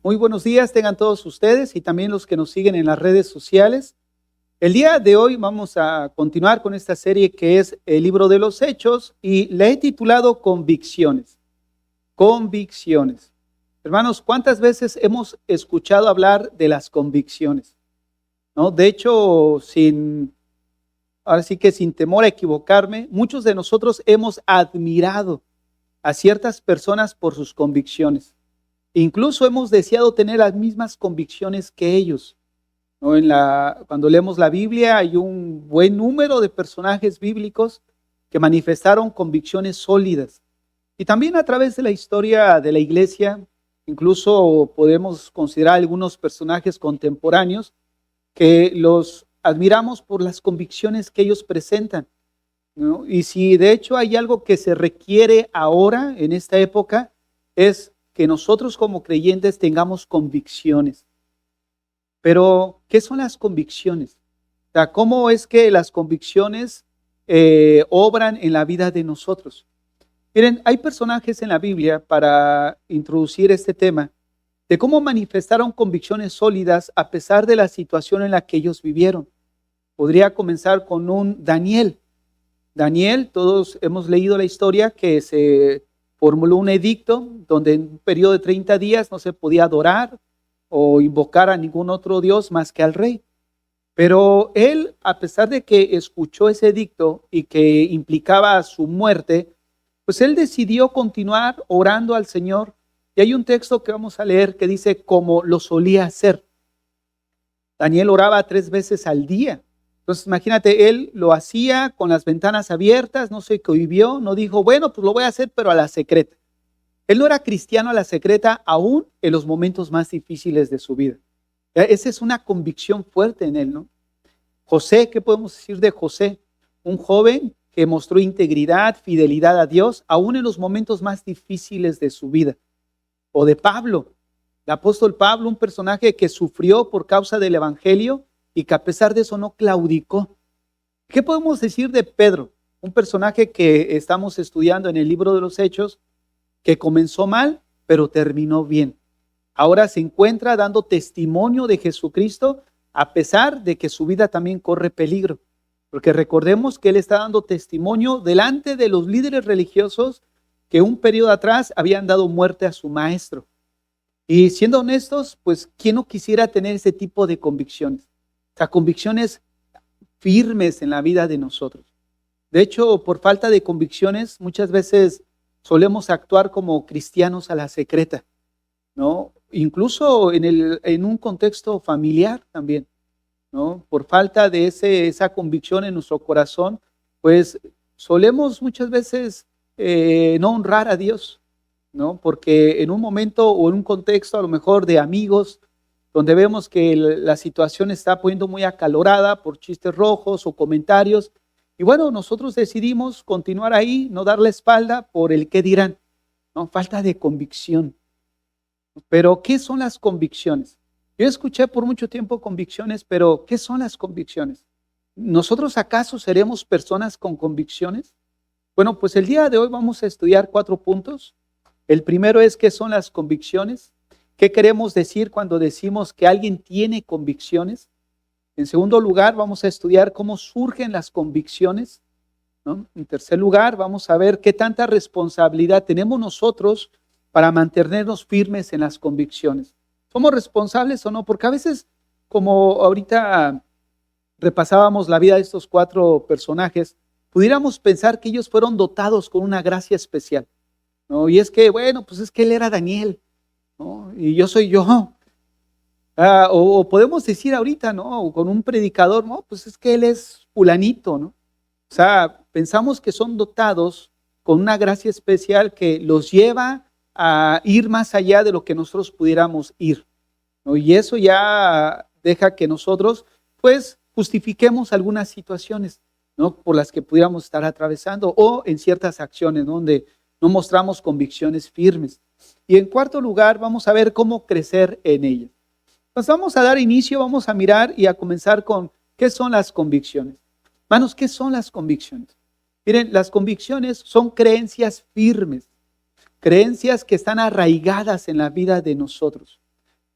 Muy buenos días tengan todos ustedes y también los que nos siguen en las redes sociales. El día de hoy vamos a continuar con esta serie que es el libro de los Hechos y le he titulado Convicciones. Convicciones. Hermanos, ¿cuántas veces hemos escuchado hablar de las convicciones? ¿No? De hecho, ahora sí que sin temor a equivocarme, muchos de nosotros hemos admirado a ciertas personas por sus convicciones. Incluso hemos deseado tener las mismas convicciones que ellos, ¿no? Cuando leemos la Biblia hay un buen número de personajes bíblicos que manifestaron convicciones sólidas. Y también a través de la historia de la iglesia, incluso podemos considerar algunos personajes contemporáneos que los admiramos por las convicciones que ellos presentan, ¿no? Y si de hecho hay algo que se requiere ahora en esta época, es que nosotros como creyentes tengamos convicciones. Pero, ¿qué son las convicciones? O sea, ¿cómo es que las convicciones obran en la vida de nosotros? Miren, hay personajes en la Biblia para introducir este tema de cómo manifestaron convicciones sólidas a pesar de la situación en la que ellos vivieron. Podría comenzar con un Daniel. Daniel, todos hemos leído la historia que se formuló un edicto donde en un periodo de 30 días no se podía adorar o invocar a ningún otro Dios más que al rey. Pero él, a pesar de que escuchó ese edicto y que implicaba su muerte, pues él decidió continuar orando al Señor. Y hay un texto que vamos a leer que dice como lo solía hacer. Daniel oraba 3 veces al día. Entonces imagínate, él lo hacía con las ventanas abiertas, no se cohibió, no dijo, bueno, pues lo voy a hacer, pero a la secreta. Él no era cristiano a la secreta aún en los momentos más difíciles de su vida. Esa es una convicción fuerte en él, ¿no? José, ¿qué podemos decir de José? Un joven que mostró integridad, fidelidad a Dios, aún en los momentos más difíciles de su vida. O de Pablo, el apóstol Pablo, un personaje que sufrió por causa del evangelio y que a pesar de eso no claudicó. ¿Qué podemos decir de Pedro? Un personaje que estamos estudiando en el libro de los Hechos, que comenzó mal, pero terminó bien. Ahora se encuentra dando testimonio de Jesucristo, a pesar de que su vida también corre peligro. Porque recordemos que él está dando testimonio delante de los líderes religiosos que un periodo atrás habían dado muerte a su maestro. Y siendo honestos, pues, ¿quién no quisiera tener ese tipo de convicciones? O sea, convicciones firmes en la vida de nosotros. De hecho, por falta de convicciones, muchas veces solemos actuar como cristianos a la secreta, ¿no? Incluso en un contexto familiar también, ¿no? Por falta de esa convicción en nuestro corazón, pues solemos muchas veces no honrar a Dios, ¿no? Porque en un momento o en un contexto a lo mejor de amigos, donde vemos que la situación está poniendo muy acalorada por chistes rojos o comentarios, y bueno, nosotros decidimos continuar ahí, no dar la espalda por el qué dirán, ¿no? Falta de convicción. Pero, ¿qué son las convicciones? Yo escuché por mucho tiempo convicciones, pero ¿qué son las convicciones? ¿Nosotros acaso seremos personas con convicciones? Bueno, pues el día de hoy vamos a estudiar 4 puntos. El primero es ¿qué son las convicciones? ¿Qué queremos decir cuando decimos que alguien tiene convicciones? En segundo lugar, vamos a estudiar cómo surgen las convicciones, ¿no? En tercer lugar, vamos a ver qué tanta responsabilidad tenemos nosotros para mantenernos firmes en las convicciones. ¿Somos responsables o no? Porque a veces, como ahorita repasábamos la vida de estos 4 personajes, pudiéramos pensar que ellos fueron dotados con una gracia especial, ¿no? Y es que, bueno, pues es que él era Daniel, ¿no? Y yo soy yo. O podemos decir ahorita, ¿no? Con un predicador, no, pues es que él es fulanito, ¿no? O sea, pensamos que son dotados con una gracia especial que los lleva a ir más allá de lo que nosotros pudiéramos ir, ¿no? Y eso ya deja que nosotros, pues, justifiquemos algunas situaciones, ¿no? Por las que pudiéramos estar atravesando o en ciertas acciones, ¿no? Donde no mostramos convicciones firmes. Y en cuarto lugar, vamos a ver cómo crecer en ellas. Pues vamos a dar inicio, vamos a mirar y a comenzar con ¿qué son las convicciones? Hermanos, ¿qué son las convicciones? Miren, las convicciones son creencias firmes, creencias que están arraigadas en la vida de nosotros.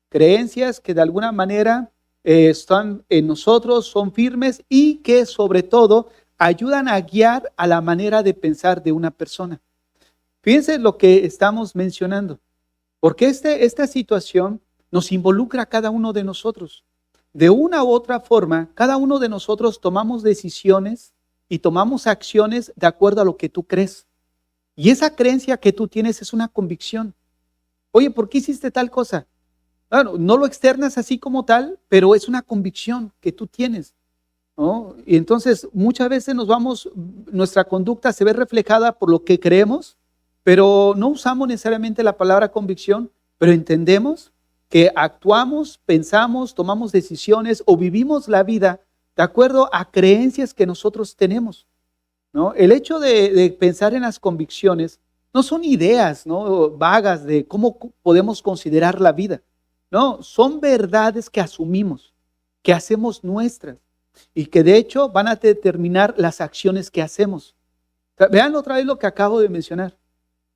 creencias que de alguna manera están en nosotros, son firmes y que sobre todo ayudan a guiar a la manera de pensar de una persona. Fíjense lo que estamos mencionando, porque esta situación nos involucra a cada uno de nosotros. De una u otra forma, cada uno de nosotros tomamos decisiones y tomamos acciones de acuerdo a lo que tú crees. Y esa creencia que tú tienes es una convicción. Oye, ¿por qué hiciste tal cosa? Bueno, no lo externas así como tal, pero es una convicción que tú tienes, ¿no? Y entonces muchas veces nuestra conducta se ve reflejada por lo que creemos, pero no usamos necesariamente la palabra convicción, pero entendemos que actuamos, pensamos, tomamos decisiones o vivimos la vida de acuerdo a creencias que nosotros tenemos, ¿no? El hecho de pensar en las convicciones no son ideas, ¿no?, vagas de cómo podemos considerar la vida. No, son verdades que asumimos, que hacemos nuestras y que de hecho van a determinar las acciones que hacemos. Vean otra vez lo que acabo de mencionar.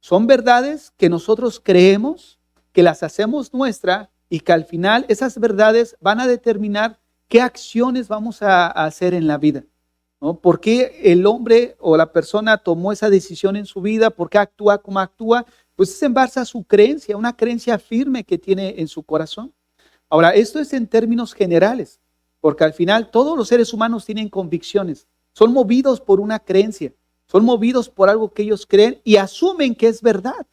Son verdades que nosotros creemos, que las hacemos nuestra y que al final esas verdades van a determinar qué acciones vamos a hacer en la vida, ¿no? ¿Por qué el hombre o la persona tomó esa decisión en su vida? ¿Por qué actúa como actúa? Pues es en base a su creencia, una creencia firme que tiene en su corazón. Ahora, esto es en términos generales, porque al final todos los seres humanos tienen convicciones, son movidos por una creencia, son movidos por algo que ellos creen y asumen que es verdad.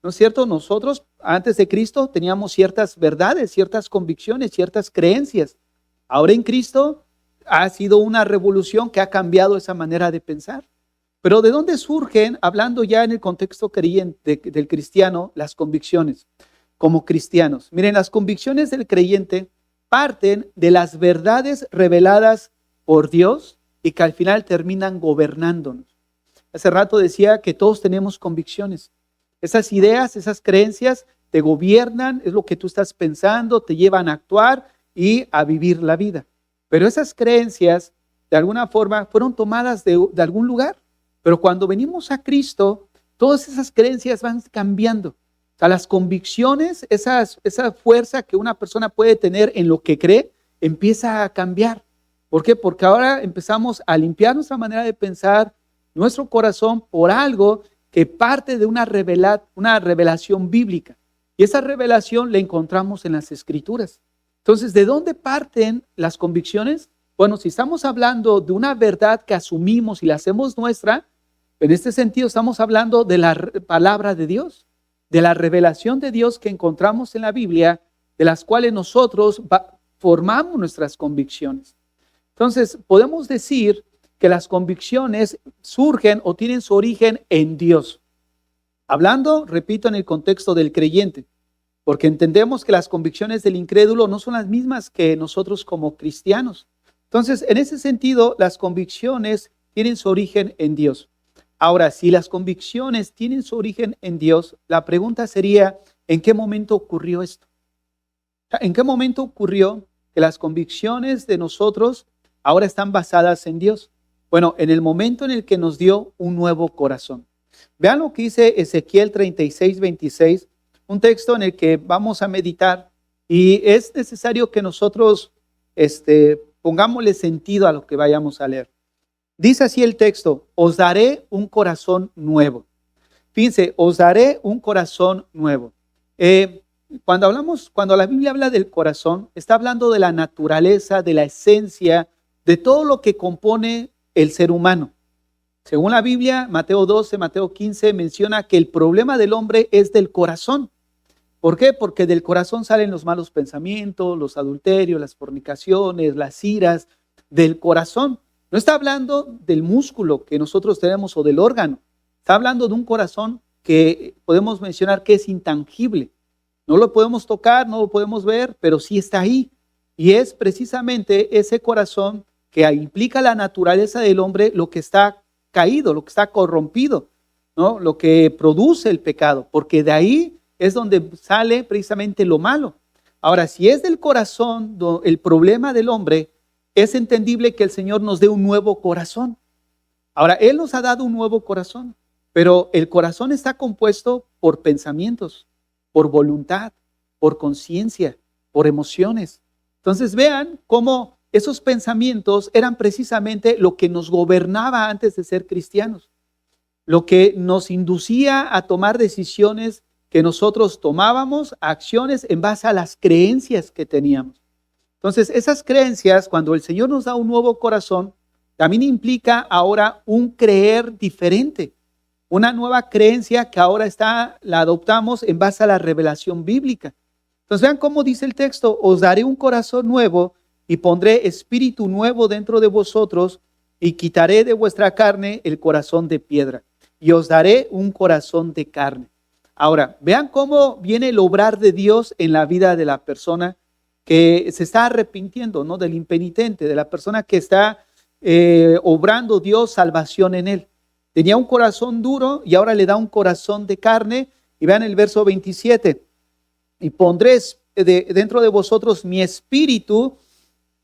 ¿No es cierto? Nosotros antes de Cristo teníamos ciertas verdades, ciertas convicciones, ciertas creencias. Ahora en Cristo ha sido una revolución que ha cambiado esa manera de pensar. Pero ¿de dónde surgen, hablando ya en el contexto creyente del cristiano, las convicciones como cristianos? Miren, las convicciones del creyente parten de las verdades reveladas por Dios y que al final terminan gobernándonos. Hace rato decía que todos tenemos convicciones. Esas ideas, esas creencias te gobiernan, es lo que tú estás pensando, te llevan a actuar y a vivir la vida. Pero esas creencias, de alguna forma, fueron tomadas de algún lugar. Pero cuando venimos a Cristo, todas esas creencias van cambiando. O sea, las convicciones, esa fuerza que una persona puede tener en lo que cree, empieza a cambiar. ¿Por qué? Porque ahora empezamos a limpiar nuestra manera de pensar, nuestro corazón, por algo que parte de una revelación bíblica. Y esa revelación la encontramos en las Escrituras. Entonces, ¿de dónde parten las convicciones? Bueno, si estamos hablando de una verdad que asumimos y la hacemos nuestra, en este sentido estamos hablando de la palabra de Dios, de la revelación de Dios que encontramos en la Biblia, de las cuales nosotros formamos nuestras convicciones. Entonces, podemos decir que las convicciones surgen o tienen su origen en Dios. Hablando, repito, en el contexto del creyente, porque entendemos que las convicciones del incrédulo no son las mismas que nosotros como cristianos. Entonces, en ese sentido, las convicciones tienen su origen en Dios. Ahora, si las convicciones tienen su origen en Dios, la pregunta sería, ¿en qué momento ocurrió esto? ¿En qué momento ocurrió que las convicciones de nosotros ahora están basadas en Dios? Bueno, en el momento en el que nos dio un nuevo corazón. Vean lo que dice Ezequiel 36:26, un texto en el que vamos a meditar y es necesario que nosotros pongámosle sentido a lo que vayamos a leer. Dice así el texto: os daré un corazón nuevo. Fíjense, os daré un corazón nuevo. Cuando la Biblia habla del corazón, está hablando de la naturaleza, de la esencia, de todo lo que compone el ser humano. Según la Biblia, Mateo 12, Mateo 15 menciona que el problema del hombre es del corazón. ¿Por qué? Porque del corazón salen los malos pensamientos, los adulterios, las fornicaciones, las iras, del corazón. No está hablando del músculo que nosotros tenemos o del órgano. Está hablando de un corazón que podemos mencionar que es intangible. No lo podemos tocar, no lo podemos ver, pero sí está ahí. Y es precisamente ese corazón que implica la naturaleza del hombre lo que está caído, lo que está corrompido, ¿no? Lo que produce el pecado, porque de ahí es donde sale precisamente lo malo. Ahora, si es del corazón el problema del hombre, es entendible que el Señor nos dé un nuevo corazón. Ahora, Él nos ha dado un nuevo corazón, pero el corazón está compuesto por pensamientos, por voluntad, por conciencia. por emociones. Entonces vean cómo esos pensamientos eran precisamente lo que nos gobernaba antes de ser cristianos, lo que nos inducía a tomar decisiones que nosotros tomábamos, acciones en base a las creencias que teníamos. Entonces esas creencias, cuando el Señor nos da un nuevo corazón, también implica ahora un creer diferente, una nueva creencia que ahora la adoptamos en base a la revelación bíblica. Entonces vean cómo dice el texto: os daré un corazón nuevo y pondré espíritu nuevo dentro de vosotros y quitaré de vuestra carne el corazón de piedra y os daré un corazón de carne. Ahora, vean cómo viene el obrar de Dios en la vida de la persona que se está arrepintiendo, ¿no? Del impenitente, de la persona que está obrando Dios salvación en él. Tenía un corazón duro y ahora le da un corazón de carne. Y vean el verso 27. Y pondré dentro de vosotros mi espíritu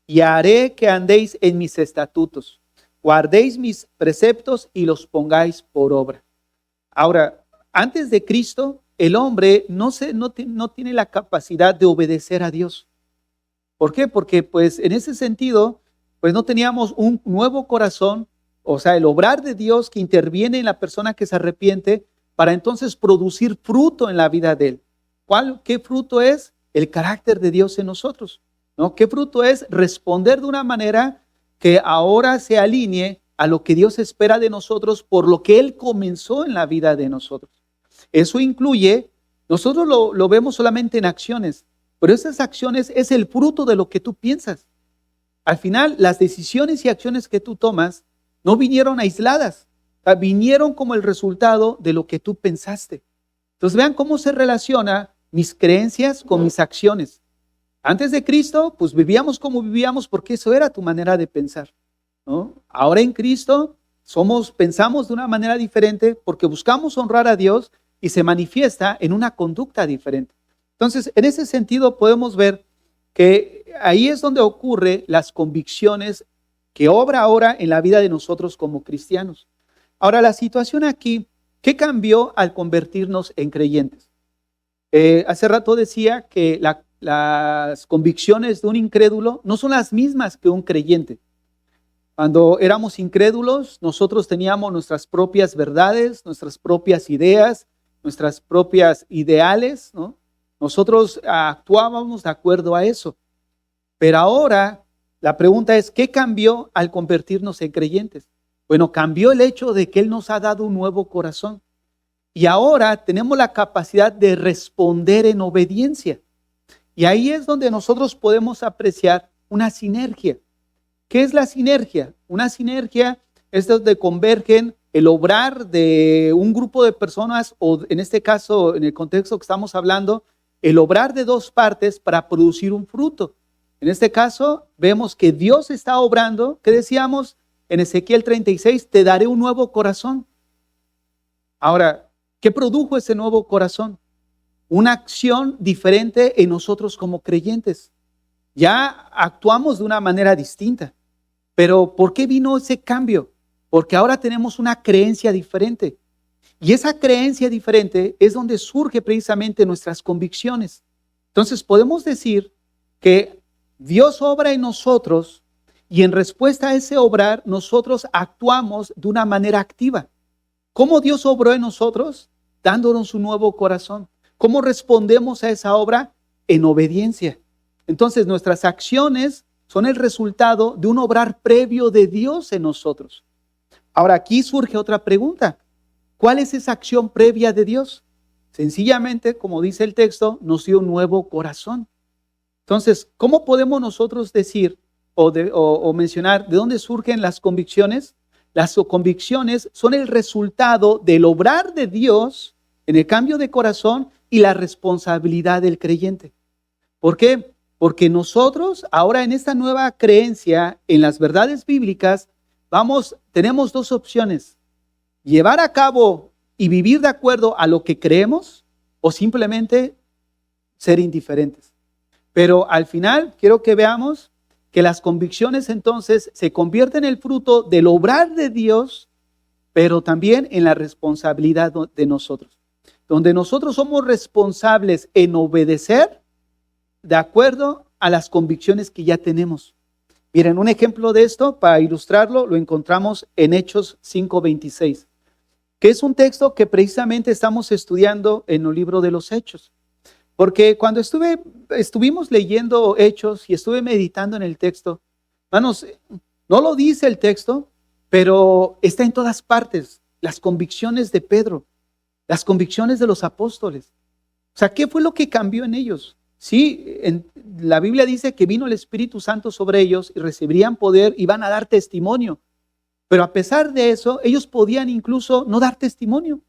y haré que andéis en mis estatutos, guardéis mis preceptos y los pongáis por obra. Ahora, antes de Cristo, el hombre no tiene la capacidad de obedecer a Dios. ¿Por qué? Porque pues en ese sentido, pues no teníamos un nuevo corazón, o sea, el obrar de Dios que interviene en la persona que se arrepiente para entonces producir fruto en la vida de él. ¿Qué fruto es? El carácter de Dios en nosotros, ¿no? ¿Qué fruto es? Responder de una manera que ahora se alinee a lo que Dios espera de nosotros por lo que Él comenzó en la vida de nosotros. Eso incluye, nosotros lo vemos solamente en acciones, pero esas acciones es el fruto de lo que tú piensas. Al final, las decisiones y acciones que tú tomas no vinieron aisladas, vinieron como el resultado de lo que tú pensaste. Entonces vean cómo se relaciona mis creencias con mis acciones. Antes de Cristo, pues vivíamos como vivíamos porque eso era tu manera de pensar, ¿no? Ahora en Cristo pensamos de una manera diferente porque buscamos honrar a Dios y se manifiesta en una conducta diferente. Entonces, en ese sentido podemos ver que ahí es donde ocurren las convicciones que obra ahora en la vida de nosotros como cristianos. Ahora, la situación aquí, ¿qué cambió al convertirnos en creyentes? Hace rato decía que las convicciones de un incrédulo no son las mismas que un creyente. Cuando éramos incrédulos, nosotros teníamos nuestras propias verdades, nuestras propias ideas, nuestras propias ideales, ¿no? Nosotros actuábamos de acuerdo a eso. Pero ahora la pregunta es, ¿qué cambió al convertirnos en creyentes? Bueno, cambió el hecho de que Él nos ha dado un nuevo corazón. Y ahora tenemos la capacidad de responder en obediencia. Y ahí es donde nosotros podemos apreciar una sinergia. ¿Qué es la sinergia? Una sinergia es donde convergen el obrar de un grupo de personas, o en este caso, en el contexto que estamos hablando, el obrar de dos partes para producir un fruto. En este caso, vemos que Dios está obrando, ¿qué decíamos? En Ezequiel 36, te daré un nuevo corazón. Ahora, ¿qué produjo ese nuevo corazón? Una acción diferente en nosotros como creyentes. Ya actuamos de una manera distinta. Pero ¿por qué vino ese cambio? Porque ahora tenemos una creencia diferente. Y esa creencia diferente es donde surge precisamente nuestras convicciones. Entonces podemos decir que Dios obra en nosotros y en respuesta a ese obrar nosotros actuamos de una manera activa. ¿Cómo Dios obró en nosotros? Dándonos un nuevo corazón. ¿Cómo respondemos a esa obra? En obediencia. Entonces nuestras acciones son el resultado de un obrar previo de Dios en nosotros. Ahora aquí surge otra pregunta. ¿Cuál es esa acción previa de Dios? Sencillamente, como dice el texto, nos dio un nuevo corazón. Entonces, ¿cómo podemos nosotros decir o mencionar de dónde surgen las convicciones? Las convicciones son el resultado del obrar de Dios en el cambio de corazón y la responsabilidad del creyente. ¿Por qué? Porque nosotros ahora en esta nueva creencia en las verdades bíblicas tenemos dos opciones: llevar a cabo y vivir de acuerdo a lo que creemos o simplemente ser indiferentes. Pero al final quiero que veamos que las convicciones entonces se convierten en el fruto del obrar de Dios, pero también en la responsabilidad de nosotros. Donde nosotros somos responsables en obedecer de acuerdo a las convicciones que ya tenemos. Miren, un ejemplo de esto, para ilustrarlo, lo encontramos en Hechos 5:26, que es un texto que precisamente estamos estudiando en el libro de los Hechos. Porque cuando estuvimos leyendo Hechos y estuve meditando en el texto, hermanos, no lo dice el texto, pero está en todas partes. Las convicciones de Pedro, las convicciones de los apóstoles. O sea, ¿qué fue lo que cambió en ellos? Sí, la Biblia dice que vino el Espíritu Santo sobre ellos y recibirían poder y van a dar testimonio. Pero a pesar de eso, ellos podían incluso no dar testimonio.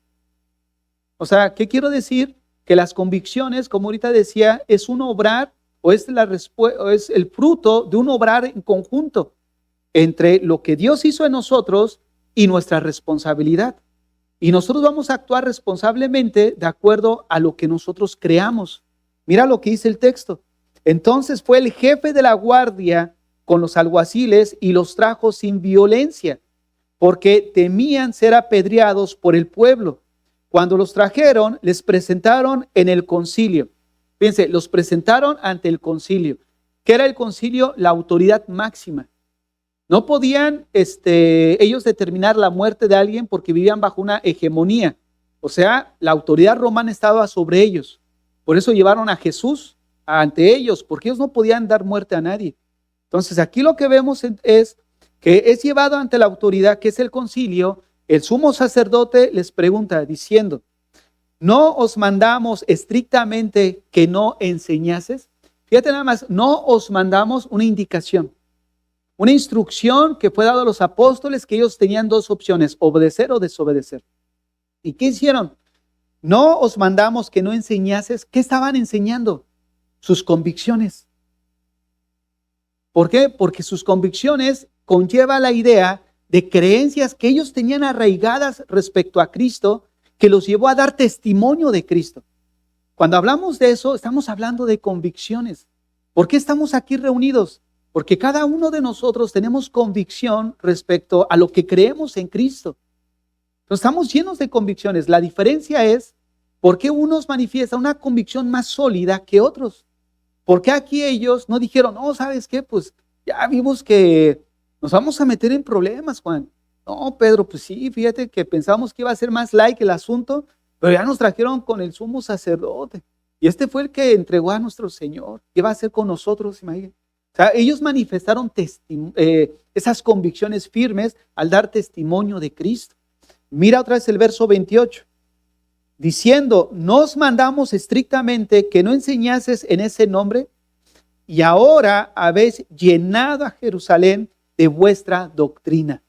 O sea, ¿qué quiero decir? Que las convicciones, como ahorita decía, es un obrar o es el fruto de un obrar en conjunto entre lo que Dios hizo en nosotros y nuestra responsabilidad. Y nosotros vamos a actuar responsablemente de acuerdo a lo que nosotros creamos. Mira lo que dice el texto. Entonces fue el jefe de la guardia con los alguaciles y los trajo sin violencia, porque temían ser apedreados por el pueblo. Cuando los trajeron, les presentaron en el concilio. Fíjense, los presentaron ante el concilio. ¿Qué era el concilio? La autoridad máxima. No podían ellos determinar la muerte de alguien porque vivían bajo una hegemonía. O sea, la autoridad romana estaba sobre ellos. Por eso llevaron a Jesús ante ellos, porque ellos no podían dar muerte a nadie. Entonces aquí lo que vemos es que es llevado ante la autoridad, que es el concilio. El sumo sacerdote les pregunta diciendo, ¿no os mandamos estrictamente que no enseñases? Fíjate nada más, no os mandamos una indicación. Una instrucción que fue dada a los apóstoles, que ellos tenían dos opciones, obedecer o desobedecer. ¿Y qué hicieron? No os mandamos que no enseñases. ¿Qué estaban enseñando? Sus convicciones. ¿Por qué? Porque sus convicciones conlleva la idea de creencias que ellos tenían arraigadas respecto a Cristo, que los llevó a dar testimonio de Cristo. Cuando hablamos de eso, estamos hablando de convicciones. ¿Por qué estamos aquí reunidos? Porque cada uno de nosotros tenemos convicción respecto a lo que creemos en Cristo. Entonces, estamos llenos de convicciones. La diferencia es por qué unos manifiestan una convicción más sólida que otros. ¿Por qué aquí ellos no dijeron, no, ¿sabes qué? Pues ya vimos que nos vamos a meter en problemas, Juan. No, Pedro, pues sí, fíjate que pensamos que iba a ser más light el asunto, pero ya nos trajeron con el sumo sacerdote. Y este fue el que entregó a nuestro Señor. ¿Qué va a hacer con nosotros? Imagínate. O sea, ellos manifestaron esas convicciones firmes al dar testimonio de Cristo. Mira otra vez el verso 28. Diciendo, nos mandamos estrictamente que no enseñases en ese nombre, y ahora habéis llenado a Jerusalén de vuestra doctrina.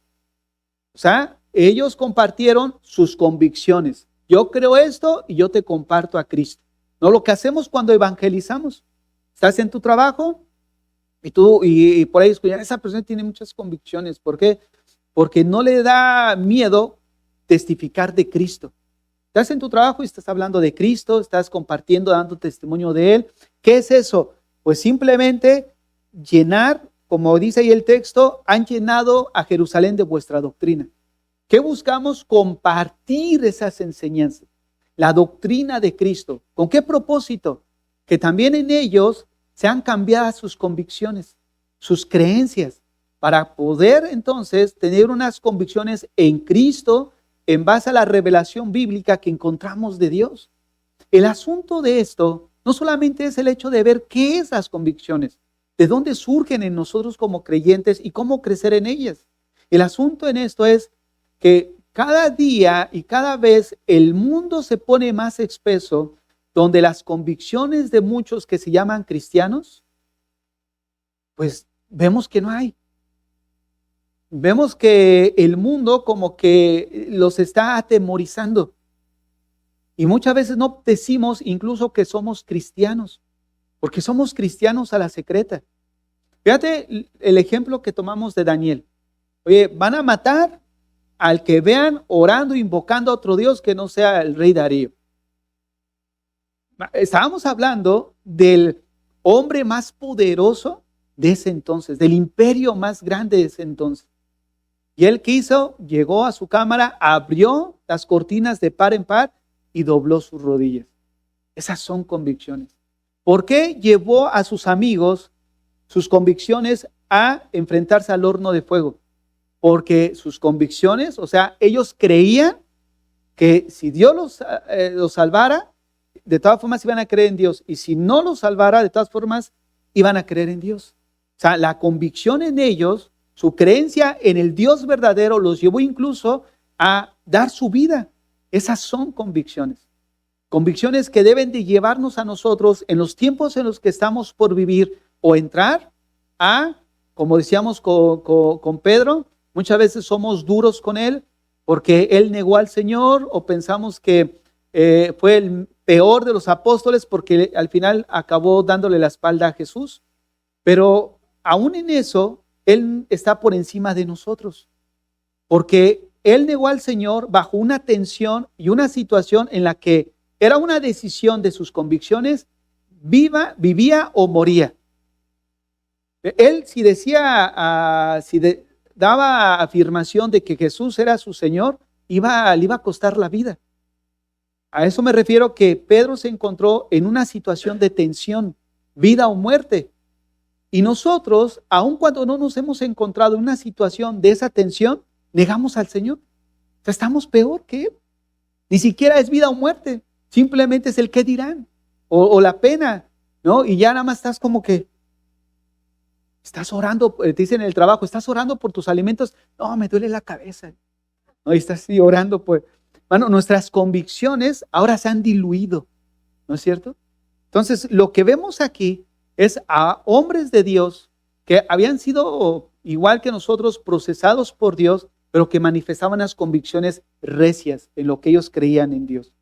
O sea, ellos compartieron sus convicciones. Yo creo esto y yo te comparto a Cristo. No lo que hacemos cuando evangelizamos. Estás en tu trabajo y por ahí escuchan, esa persona tiene muchas convicciones. ¿Por qué? Porque no le da miedo testificar de Cristo. Estás en tu trabajo y estás hablando de Cristo, estás compartiendo, dando testimonio de Él. ¿Qué es eso? Pues simplemente llenar, como dice ahí el texto, han llenado a Jerusalén de vuestra doctrina. ¿Qué buscamos? Compartir esas enseñanzas, la doctrina de Cristo. ¿Con qué propósito? Que también en ellos sean cambiadas sus convicciones, sus creencias, para poder entonces tener unas convicciones en Cristo en base a la revelación bíblica que encontramos de Dios. El asunto de esto no solamente es el hecho de ver qué es las convicciones, de dónde surgen en nosotros como creyentes y cómo crecer en ellas. El asunto en esto es que cada día y cada vez el mundo se pone más espeso, donde las convicciones de muchos que se llaman cristianos, pues vemos que no hay. Vemos que el mundo como que los está atemorizando. Y muchas veces no decimos incluso que somos cristianos, porque somos cristianos a la secreta. Fíjate el ejemplo que tomamos de Daniel. Oye, van a matar al que vean orando, invocando a otro Dios que no sea el rey Darío. Estábamos hablando del hombre más poderoso de ese entonces, del imperio más grande de ese entonces. Y él, ¿qué hizo? Llegó a su cámara, abrió las cortinas de par en par y dobló sus rodillas. Esas son convicciones. ¿Por qué llevó a sus amigos sus convicciones a enfrentarse al horno de fuego? Porque sus convicciones, o sea, ellos creían que si Dios los salvara, de todas formas iban a creer en Dios. Y si no los salvara, de todas formas iban a creer en Dios. O sea, la convicción en ellos, su creencia en el Dios verdadero, los llevó incluso a dar su vida. Esas son convicciones. Convicciones que deben de llevarnos a nosotros en los tiempos en los que estamos por vivir o entrar a, como decíamos con Pedro, muchas veces somos duros con él porque él negó al Señor, o pensamos que fue el peor de los apóstoles porque al final acabó dándole la espalda a Jesús. Pero aún en eso, él está por encima de nosotros, porque él negó al Señor bajo una tensión y una situación en la que era una decisión de sus convicciones, vivía o moría. Él si decía, daba afirmación de que Jesús era su Señor, le iba a costar la vida. A eso me refiero, que Pedro se encontró en una situación de tensión, vida o muerte. Y nosotros, aun cuando no nos hemos encontrado en una situación de esa tensión, negamos al Señor. O sea, estamos peor que él. Ni siquiera es vida o muerte, simplemente es el qué dirán o la pena, ¿no? Y ya nada más estás como que estás orando, te dicen en el trabajo, estás orando por tus alimentos. No, me duele la cabeza. No, y estás así orando por... Bueno, nuestras convicciones ahora se han diluido, ¿no es cierto? Entonces, lo que vemos aquí es a hombres de Dios que habían sido igual que nosotros procesados por Dios, pero que manifestaban las convicciones recias en lo que ellos creían en Dios.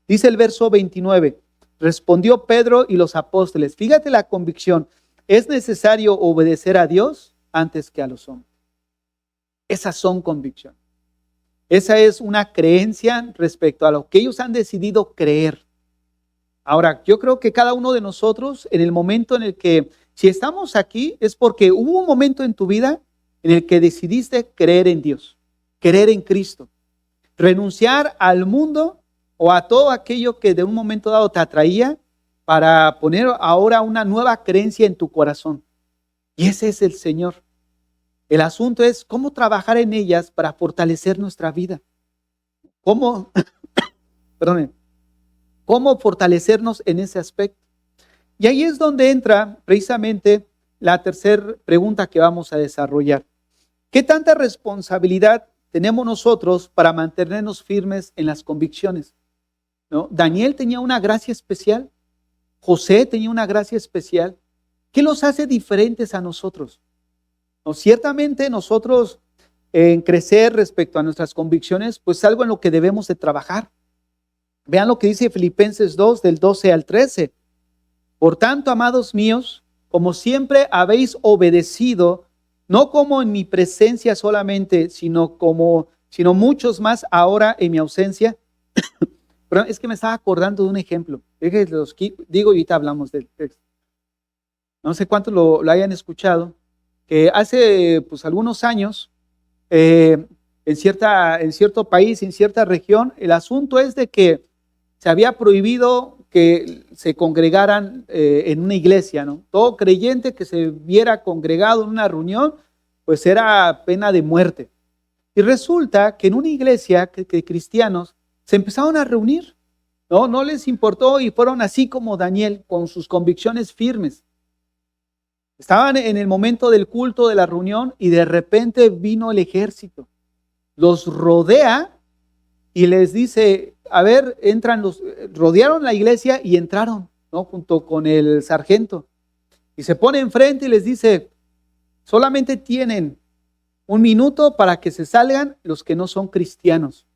Dice el verso 29, respondió Pedro y los apóstoles. Fíjate la convicción, es necesario obedecer a Dios antes que a los hombres. Esas son convicciones. Esa es una creencia respecto a lo que ellos han decidido creer. Ahora, yo creo que cada uno de nosotros, en el momento en el que, si estamos aquí, es porque hubo un momento en tu vida en el que decidiste creer en Dios, creer en Cristo, renunciar al mundo o a todo aquello que de un momento dado te atraía para poner ahora una nueva creencia en tu corazón. Y ese es el Señor. El asunto es cómo trabajar en ellas para fortalecer nuestra vida. ¿Cómo fortalecernos en ese aspecto? Y ahí es donde entra precisamente la tercera pregunta que vamos a desarrollar. ¿Qué tanta responsabilidad tenemos nosotros para mantenernos firmes en las convicciones? ¿No? Daniel tenía una gracia especial. José tenía una gracia especial. ¿Qué los hace diferentes a nosotros? No, ciertamente nosotros en crecer respecto a nuestras convicciones, pues es algo en lo que debemos de trabajar. Vean lo que dice Filipenses 2, del 12 al 13. Por tanto, amados míos, como siempre habéis obedecido, no como en mi presencia solamente, sino muchos más ahora en mi ausencia. Pero es que me estaba acordando de un ejemplo. Los digo y ahorita hablamos del texto. No sé cuántos lo hayan escuchado, que hace pues algunos años, en cierto país, en cierta región, el asunto es de que se había prohibido que se congregaran en una iglesia, ¿no? Todo creyente que se viera congregado en una reunión, pues era pena de muerte. Y resulta que en una iglesia que cristianos se empezaron a reunir, ¿no? No les importó y fueron así como Daniel, con sus convicciones firmes. Estaban en el momento del culto, de la reunión, y de repente vino el ejército. Los rodea y les dice, a ver, rodearon la iglesia y entraron, ¿no? Junto con el sargento. Y se pone enfrente y les dice, solamente tienen 1 minuto para que se salgan los que no son cristianos,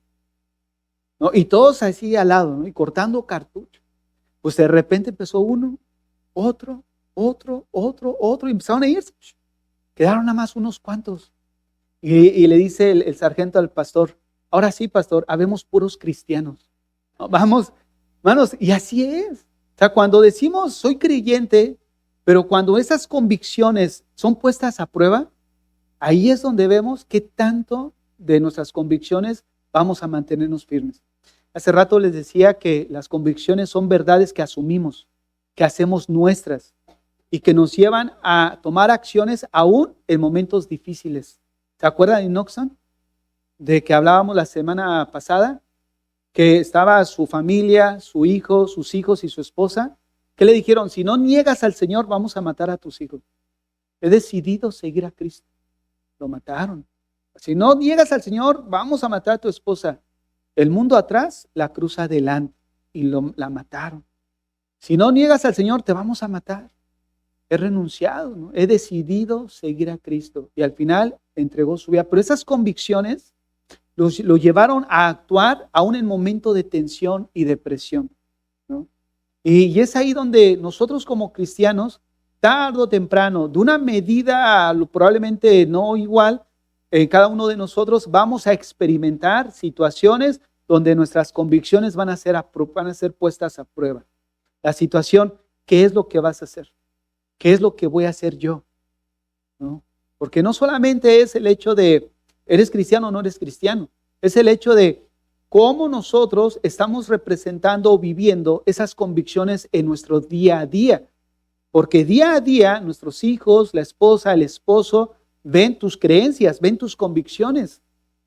¿no? Y todos así al lado, ¿no? Y cortando cartucho. Pues de repente empezó uno, otro, y empezaron a irse. Quedaron nada más unos cuantos. Y le dice el sargento al pastor, ahora sí, pastor, habemos puros cristianos. No, vamos, hermanos, y así es. O sea, cuando decimos soy creyente, pero cuando esas convicciones son puestas a prueba, ahí es donde vemos qué tanto de nuestras convicciones vamos a mantenernos firmes. Hace rato les decía que las convicciones son verdades que asumimos. que hacemos nuestras y que nos llevan a tomar acciones aún en momentos difíciles. ¿Se acuerdan de Noxon? De que hablábamos la semana pasada, que estaba su familia, su hijo, sus hijos y su esposa, que le dijeron, si no niegas al Señor, vamos a matar a tus hijos. He decidido seguir a Cristo. Lo mataron. Si no niegas al Señor, vamos a matar a tu esposa. El mundo atrás, la cruz adelante, y la mataron. Si no niegas al Señor, te vamos a matar. He renunciado, ¿no? He decidido seguir a Cristo. Y al final entregó su vida. Pero esas convicciones lo llevaron a actuar aún en momentos de tensión y depresión, ¿no? Y es ahí donde nosotros como cristianos, tarde o temprano, de una medida probablemente no igual, cada uno de nosotros vamos a experimentar situaciones donde nuestras convicciones van a ser puestas a prueba. La situación, ¿qué es lo que vas a hacer? ¿Qué es lo que voy a hacer yo? ¿No? Porque no solamente es el hecho de ¿eres cristiano o no eres cristiano? Es el hecho de cómo nosotros estamos representando o viviendo esas convicciones en nuestro día a día. Porque día a día nuestros hijos, la esposa, el esposo, ven tus creencias, ven tus convicciones.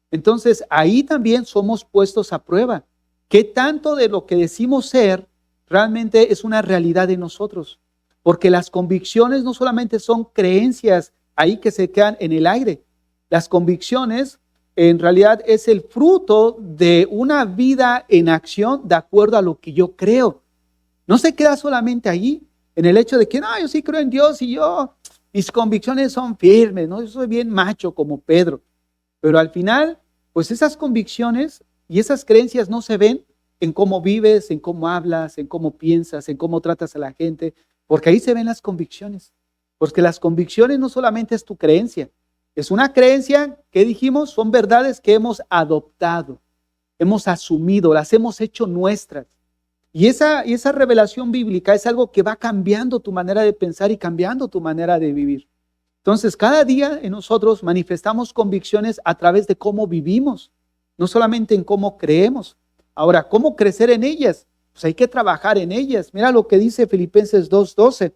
Entonces ahí también somos puestos a prueba. ¿Qué tanto de lo que decimos ser realmente es una realidad de nosotros? Porque las convicciones no solamente son creencias ahí que se quedan en el aire. Las convicciones en realidad es el fruto de una vida en acción de acuerdo a lo que yo creo. No se queda solamente allí, en el hecho de que no, yo sí creo en Dios y mis convicciones son firmes, ¿no? Yo soy bien macho como Pedro. Pero al final, pues esas convicciones y esas creencias no se ven en cómo vives, en cómo hablas, en cómo piensas, en cómo tratas a la gente, porque ahí se ven las convicciones. Porque las convicciones no solamente es tu creencia, es una creencia que dijimos, son verdades que hemos adoptado, hemos asumido, las hemos hecho nuestras. Y esa revelación bíblica es algo que va cambiando tu manera de pensar y cambiando tu manera de vivir. Entonces, cada día en nosotros manifestamos convicciones a través de cómo vivimos, no solamente en cómo creemos. Ahora, ¿cómo crecer en ellas? Pues hay que trabajar en ellas. Mira lo que dice Filipenses 2:12.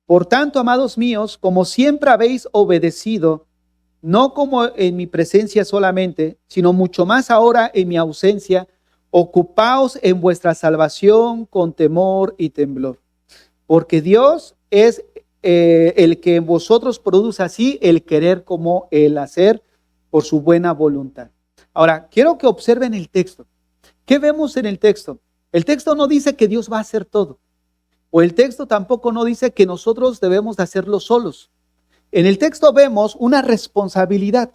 Por tanto, amados míos, como siempre habéis obedecido, no como en mi presencia solamente, sino mucho más ahora en mi ausencia, ocupaos en vuestra salvación con temor y temblor. Porque Dios es el que en vosotros produce así el querer como el hacer por su buena voluntad. Ahora, quiero que observen el texto. ¿Qué vemos en el texto? El texto no dice que Dios va a hacer todo. O el texto tampoco no dice que nosotros debemos de hacerlo solos. En el texto vemos una responsabilidad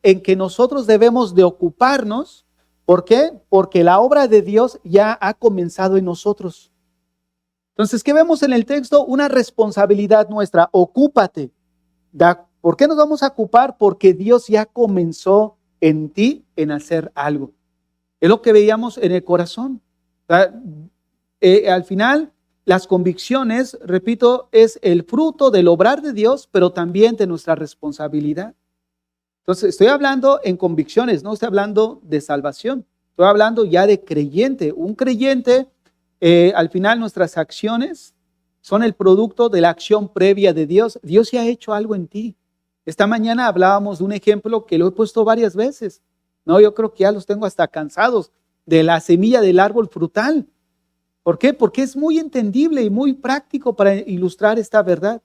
en que nosotros debemos de ocuparnos. ¿Por qué? Porque la obra de Dios ya ha comenzado en nosotros. Entonces, ¿qué vemos en el texto? Una responsabilidad nuestra, ocúpate. ¿Por qué nos vamos a ocupar? Porque Dios ya comenzó en ti en hacer algo. Es lo que veíamos en el corazón. Al final, las convicciones, repito, es el fruto del obrar de Dios, pero también de nuestra responsabilidad. Entonces, estoy hablando en convicciones, no estoy hablando de salvación. Estoy hablando ya de creyente. Un creyente, al final, nuestras acciones son el producto de la acción previa de Dios. Dios ya ha hecho algo en ti. Esta mañana hablábamos de un ejemplo que lo he puesto varias veces. No, yo creo que ya los tengo hasta cansados, de la semilla del árbol frutal. ¿Por qué? Porque es muy entendible y muy práctico para ilustrar esta verdad.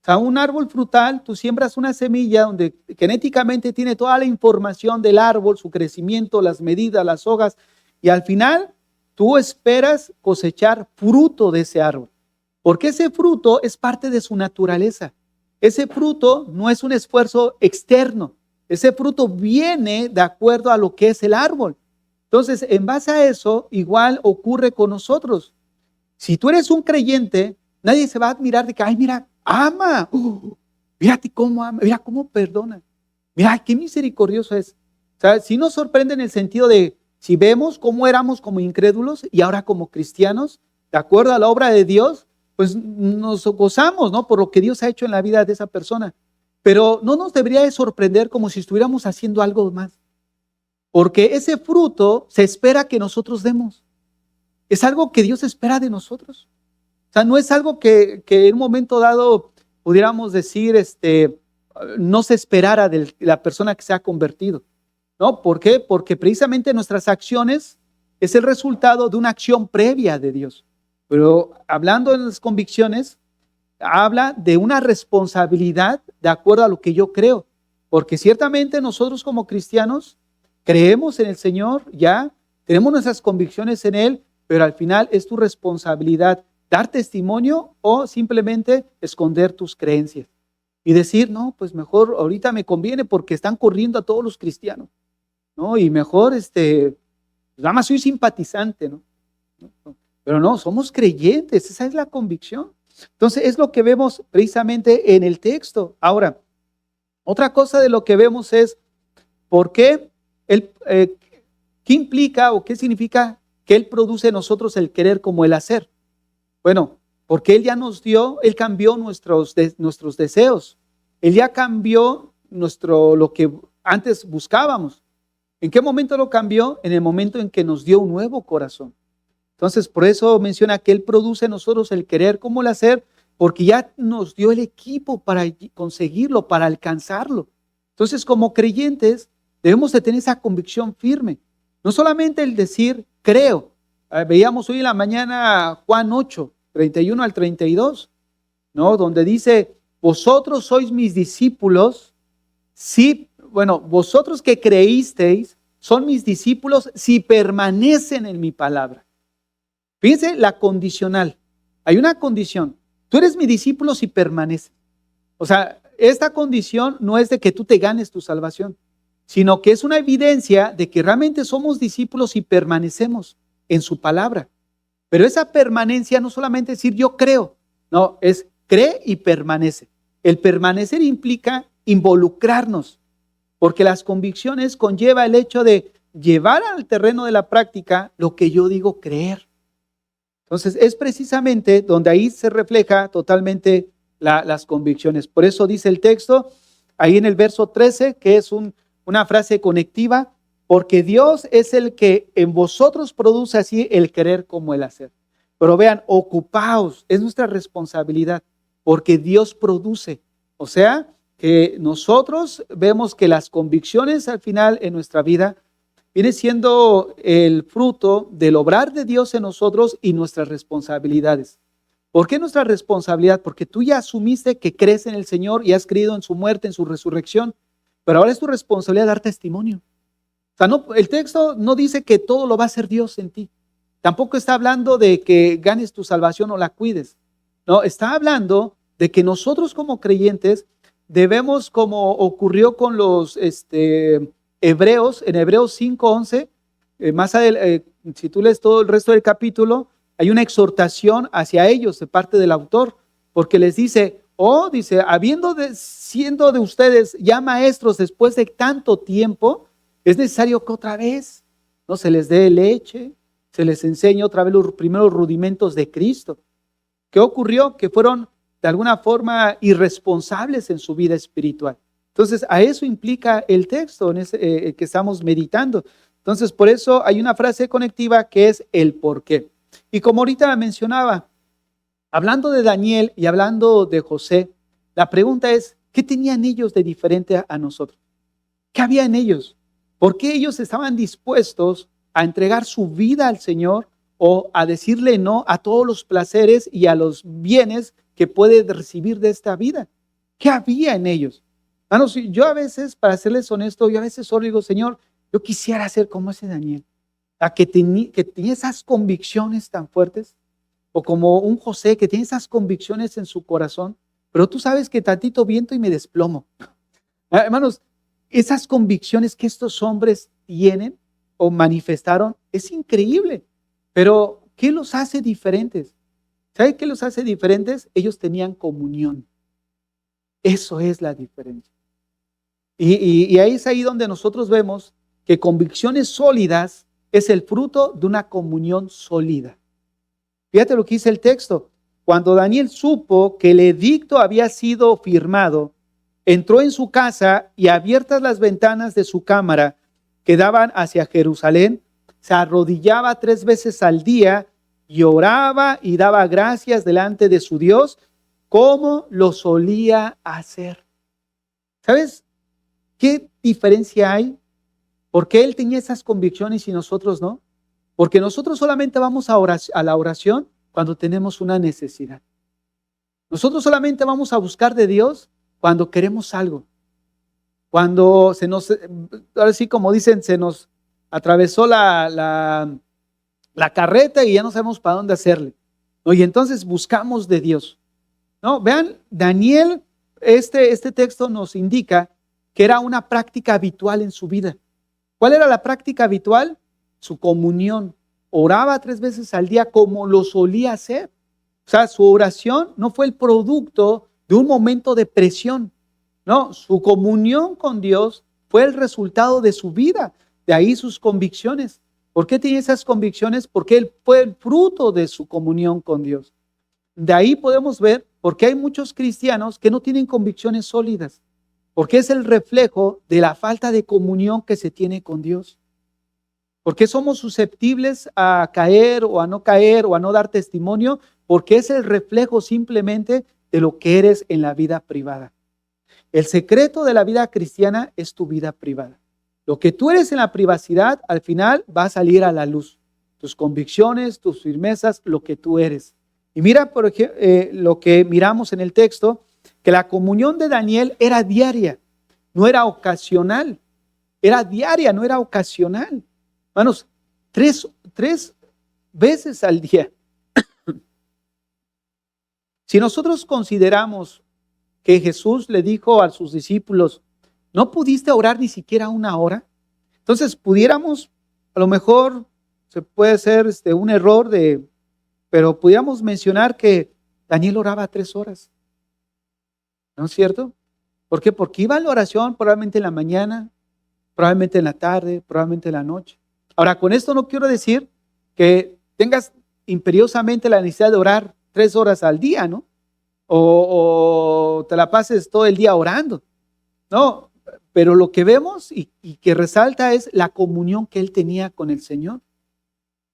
O sea, un árbol frutal, tú siembras una semilla donde genéticamente tiene toda la información del árbol, su crecimiento, las medidas, las hojas, y al final tú esperas cosechar fruto de ese árbol. Porque ese fruto es parte de su naturaleza. Ese fruto no es un esfuerzo externo. Ese fruto viene de acuerdo a lo que es el árbol. Entonces, en base a eso, igual ocurre con nosotros. Si tú eres un creyente, nadie se va a admirar de que, ay, mira, ama. Mírate cómo ama, mira cómo perdona. Mira, qué misericordioso es. O sea, sí nos sorprende en el sentido de, si vemos cómo éramos como incrédulos y ahora como cristianos, de acuerdo a la obra de Dios, pues nos gozamos, ¿no? Por lo que Dios ha hecho en la vida de esa persona. Pero no nos debería de sorprender como si estuviéramos haciendo algo más. Porque ese fruto se espera que nosotros demos. es algo que Dios espera de nosotros. O sea, no es algo que en un momento dado pudiéramos decir, no se esperara de la persona que se ha convertido. ¿No? ¿Por qué? Porque precisamente nuestras acciones es el resultado de una acción previa de Dios. Pero hablando de las convicciones, habla de una responsabilidad de acuerdo a lo que yo creo. Porque ciertamente nosotros como cristianos creemos en el Señor, ya tenemos nuestras convicciones en Él, pero al final es tu responsabilidad dar testimonio o simplemente esconder tus creencias. Y decir, no, pues mejor ahorita me conviene porque están corriendo a todos los cristianos, ¿no? Y mejor, nada más soy simpatizante, ¿no? Pero no, somos creyentes, esa es la convicción. Entonces es lo que vemos precisamente en el texto. Ahora, otra cosa de lo que vemos es por qué, qué implica o qué significa que Él produce en nosotros el querer como el hacer. Bueno, porque Él ya nos dio, Él cambió nuestros deseos. Él ya cambió lo que antes buscábamos. ¿En qué momento lo cambió? En el momento en que nos dio un nuevo corazón. Entonces, por eso menciona que Él produce en nosotros el querer como el hacer, porque ya nos dio el equipo para conseguirlo, para alcanzarlo. Entonces, como creyentes, debemos de tener esa convicción firme. No solamente el decir, creo. Veíamos hoy en la mañana Juan 8, 31 al 32, ¿no? Donde dice, vosotros sois mis discípulos, si, vosotros que creísteis, son mis discípulos si permanecen en mi palabra. Fíjense la condicional. Hay una condición. Tú eres mi discípulo si permaneces. O sea, esta condición no es de que tú te ganes tu salvación, sino que es una evidencia de que realmente somos discípulos si permanecemos en su palabra. Pero esa permanencia no solamente es decir yo creo, no, es cree y permanece. El permanecer implica involucrarnos, porque las convicciones conlleva el hecho de llevar al terreno de la práctica lo que yo digo creer. Entonces es precisamente donde ahí se refleja totalmente las convicciones. Por eso dice el texto, ahí en el verso 13, que es una frase conectiva, porque Dios es el que en vosotros produce así el querer como el hacer. Pero vean, ocupaos, es nuestra responsabilidad, porque Dios produce. O sea, que nosotros vemos que las convicciones al final en nuestra vida viene siendo el fruto del obrar de Dios en nosotros y nuestras responsabilidades. ¿Por qué nuestra responsabilidad? Porque tú ya asumiste que crees en el Señor y has creído en su muerte, en su resurrección, pero ahora es tu responsabilidad dar testimonio. O sea, no, el texto no dice que todo lo va a hacer Dios en ti. Tampoco está hablando de que ganes tu salvación o la cuides. No, está hablando de que nosotros como creyentes debemos, como ocurrió con los hebreos, en Hebreos 5:11, más adelante, si tú lees todo el resto del capítulo, hay una exhortación hacia ellos de parte del autor, porque les dice, dice, siendo de ustedes ya maestros después de tanto tiempo, es necesario que otra vez no se les dé leche, se les enseñe otra vez los primeros rudimentos de Cristo. ¿Qué ocurrió? Que fueron de alguna forma irresponsables en su vida espiritual. Entonces, a eso implica el texto en que estamos meditando. Entonces, por eso hay una frase conectiva que es el por qué. Y como ahorita mencionaba, hablando de Daniel y hablando de José, la pregunta es, ¿qué tenían ellos de diferente a nosotros? ¿Qué había en ellos? ¿Por qué ellos estaban dispuestos a entregar su vida al Señor o a decirle no a todos los placeres y a los bienes que puede recibir de esta vida? ¿Qué había en ellos? Hermanos, yo a veces, para serles honesto, yo a veces solo digo, Señor, yo quisiera ser como ese Daniel, que tenía esas convicciones tan fuertes, o como un José que tiene esas convicciones en su corazón, pero tú sabes que tantito viento y me desplomo. Hermanos, esas convicciones que estos hombres tienen o manifestaron es increíble, pero ¿qué los hace diferentes? ¿Sabe qué los hace diferentes? Ellos tenían comunión. Eso es la diferencia. Y ahí es ahí donde nosotros vemos que convicciones sólidas es el fruto de una comunión sólida. Fíjate lo que dice el texto. Cuando Daniel supo que el edicto había sido firmado, entró en su casa y abiertas las ventanas de su cámara que daban hacia Jerusalén, se arrodillaba 3 veces al día y oraba y daba gracias delante de su Dios, como lo solía hacer. ¿Sabes qué diferencia hay? ¿Por qué él tenía esas convicciones y nosotros no? Porque nosotros solamente vamos a la oración cuando tenemos una necesidad. Nosotros solamente vamos a buscar de Dios cuando queremos algo. Cuando ahora sí como dicen, se nos atravesó la carreta y ya no sabemos para dónde hacerle. ¿No? Y entonces buscamos de Dios. ¿No? Vean, Daniel, este texto nos indica que era una práctica habitual en su vida. ¿Cuál era la práctica habitual? Su comunión. Oraba 3 veces al día como lo solía hacer. O sea, su oración no fue el producto de un momento de presión. No, su comunión con Dios fue el resultado de su vida. De ahí sus convicciones. ¿Por qué tiene esas convicciones? Porque él fue el fruto de su comunión con Dios. De ahí podemos ver por qué hay muchos cristianos que no tienen convicciones sólidas. Porque es el reflejo de la falta de comunión que se tiene con Dios. ¿Por qué somos susceptibles a caer o a no caer o a no dar testimonio? Porque es el reflejo simplemente de lo que eres en la vida privada. El secreto de la vida cristiana es tu vida privada. Lo que tú eres en la privacidad, al final va a salir a la luz. Tus convicciones, tus firmezas, lo que tú eres. Y mira, por ejemplo, lo que miramos en el texto, que la comunión de Daniel era diaria, no era ocasional. Era diaria, no era ocasional. Hermanos, tres veces al día. Si nosotros consideramos que Jesús le dijo a sus discípulos, ¿no pudiste orar ni siquiera 1 hora? Entonces pudiéramos, a lo mejor se puede ser un error, pero pudiéramos mencionar que Daniel oraba 3 horas. ¿No es cierto? ¿Por qué? Porque iba a la oración probablemente en la mañana, probablemente en la tarde, probablemente en la noche. Ahora, con esto no quiero decir que tengas imperiosamente la necesidad de orar 3 horas al día, ¿no? O te la pases todo el día orando. No, pero lo que vemos y que resalta es la comunión que él tenía con el Señor.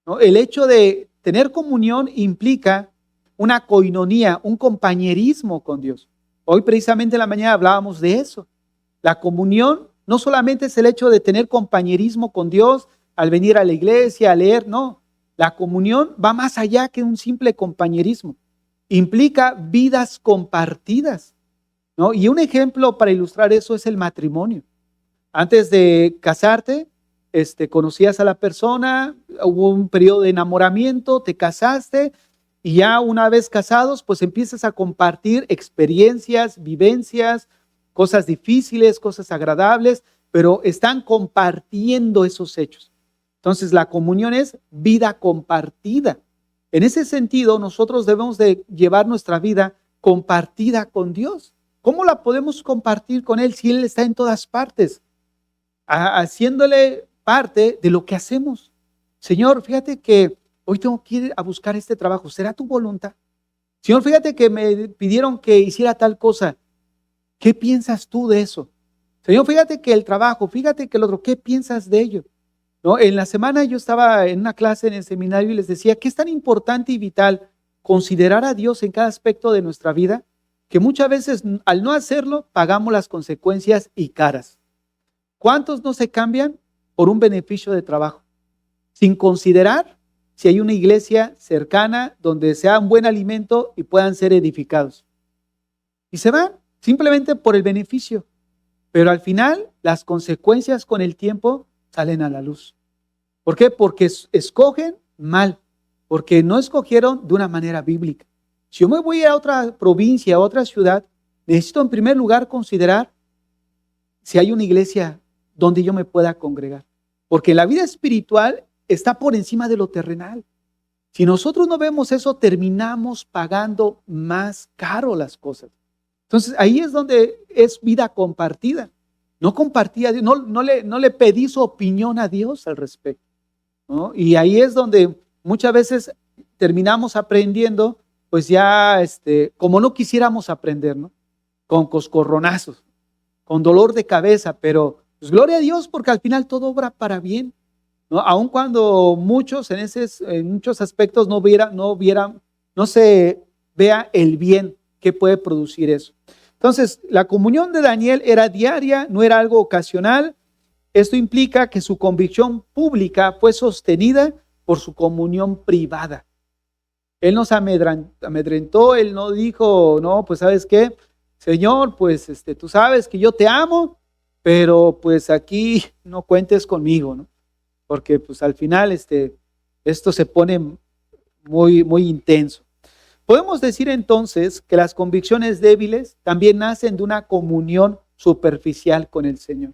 ¿No? El hecho de tener comunión implica una coinonía, un compañerismo con Dios. Hoy precisamente en la mañana hablábamos de eso. La comunión no solamente es el hecho de tener compañerismo con Dios al venir a la iglesia, a leer, no. La comunión va más allá que un simple compañerismo. Implica vidas compartidas, ¿no? Y un ejemplo para ilustrar eso es el matrimonio. Antes de casarte, conocías a la persona, hubo un periodo de enamoramiento, te casaste y ya una vez casados, pues empiezas a compartir experiencias, vivencias, cosas difíciles, cosas agradables, pero están compartiendo esos hechos. Entonces la comunión es vida compartida. En ese sentido, nosotros debemos de llevar nuestra vida compartida con Dios. ¿Cómo la podemos compartir con Él si Él está en todas partes? Haciéndole parte de lo que hacemos. Señor, fíjate que hoy tengo que ir a buscar este trabajo. ¿Será tu voluntad? Señor, fíjate que me pidieron que hiciera tal cosa. ¿Qué piensas tú de eso? Señor, fíjate que el trabajo, fíjate que el otro, ¿qué piensas de ello? ¿No? En la semana yo estaba en una clase en el seminario y les decía que es tan importante y vital considerar a Dios en cada aspecto de nuestra vida que muchas veces al no hacerlo pagamos las consecuencias y caras. ¿Cuántos no se cambian por un beneficio de trabajo? Sin considerar si hay una iglesia cercana donde sea un buen alimento y puedan ser edificados. Y se van simplemente por el beneficio. Pero al final las consecuencias con el tiempo salen a la luz. ¿Por qué? Porque escogen mal, porque no escogieron de una manera bíblica. Si yo me voy a otra provincia, a otra ciudad, necesito en primer lugar considerar si hay una iglesia donde yo me pueda congregar. Porque la vida espiritual está por encima de lo terrenal. Si nosotros no vemos eso, terminamos pagando más caro las cosas. Entonces ahí es donde es vida compartida. No compartía, no le pedí su opinión a Dios al respecto, ¿no? Y ahí es donde muchas veces terminamos aprendiendo, pues ya como no quisiéramos aprender, ¿no? Con coscorronazos, con dolor de cabeza, pero pues gloria a Dios porque al final todo obra para bien. ¿no? Aun cuando muchos en muchos aspectos no se vea el bien que puede producir eso. Entonces, la comunión de Daniel era diaria, no era algo ocasional. Esto implica que su convicción pública fue sostenida por su comunión privada. Él nos amedrentó, él no dijo, no, pues ¿sabes qué? Señor, pues tú sabes que yo te amo, pero pues aquí no cuentes conmigo, ¿no? Porque pues al final esto se pone muy, muy intenso. Podemos decir entonces que las convicciones débiles también nacen de una comunión superficial con el Señor.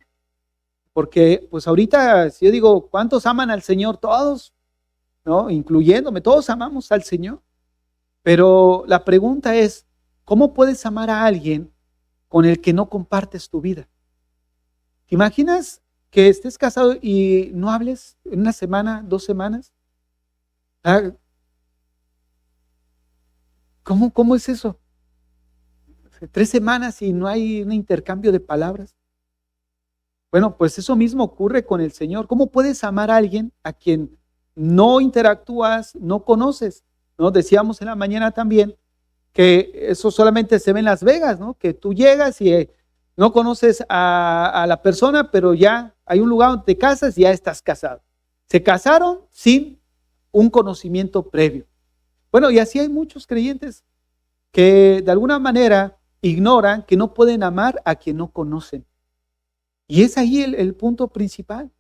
Porque pues ahorita, si yo digo, ¿cuántos aman al Señor? Todos, ¿no? Incluyéndome, todos amamos al Señor. Pero la pregunta es, ¿cómo puedes amar a alguien con el que no compartes tu vida? ¿Te imaginas que estés casado y no hables en una semana, 2 semanas? ¿Cómo es eso? 3 semanas y no hay un intercambio de palabras. Bueno, pues eso mismo ocurre con el Señor. ¿Cómo puedes amar a alguien a quien no interactúas, no conoces? ¿No? Decíamos en la mañana también que eso solamente se ve en Las Vegas, ¿no? Que tú llegas y no conoces a la persona, pero ya hay un lugar donde te casas y ya estás casado. Se casaron sin un conocimiento previo. Bueno, y así hay muchos creyentes que de alguna manera ignoran que no pueden amar a quien no conocen. Y es ahí el punto principal,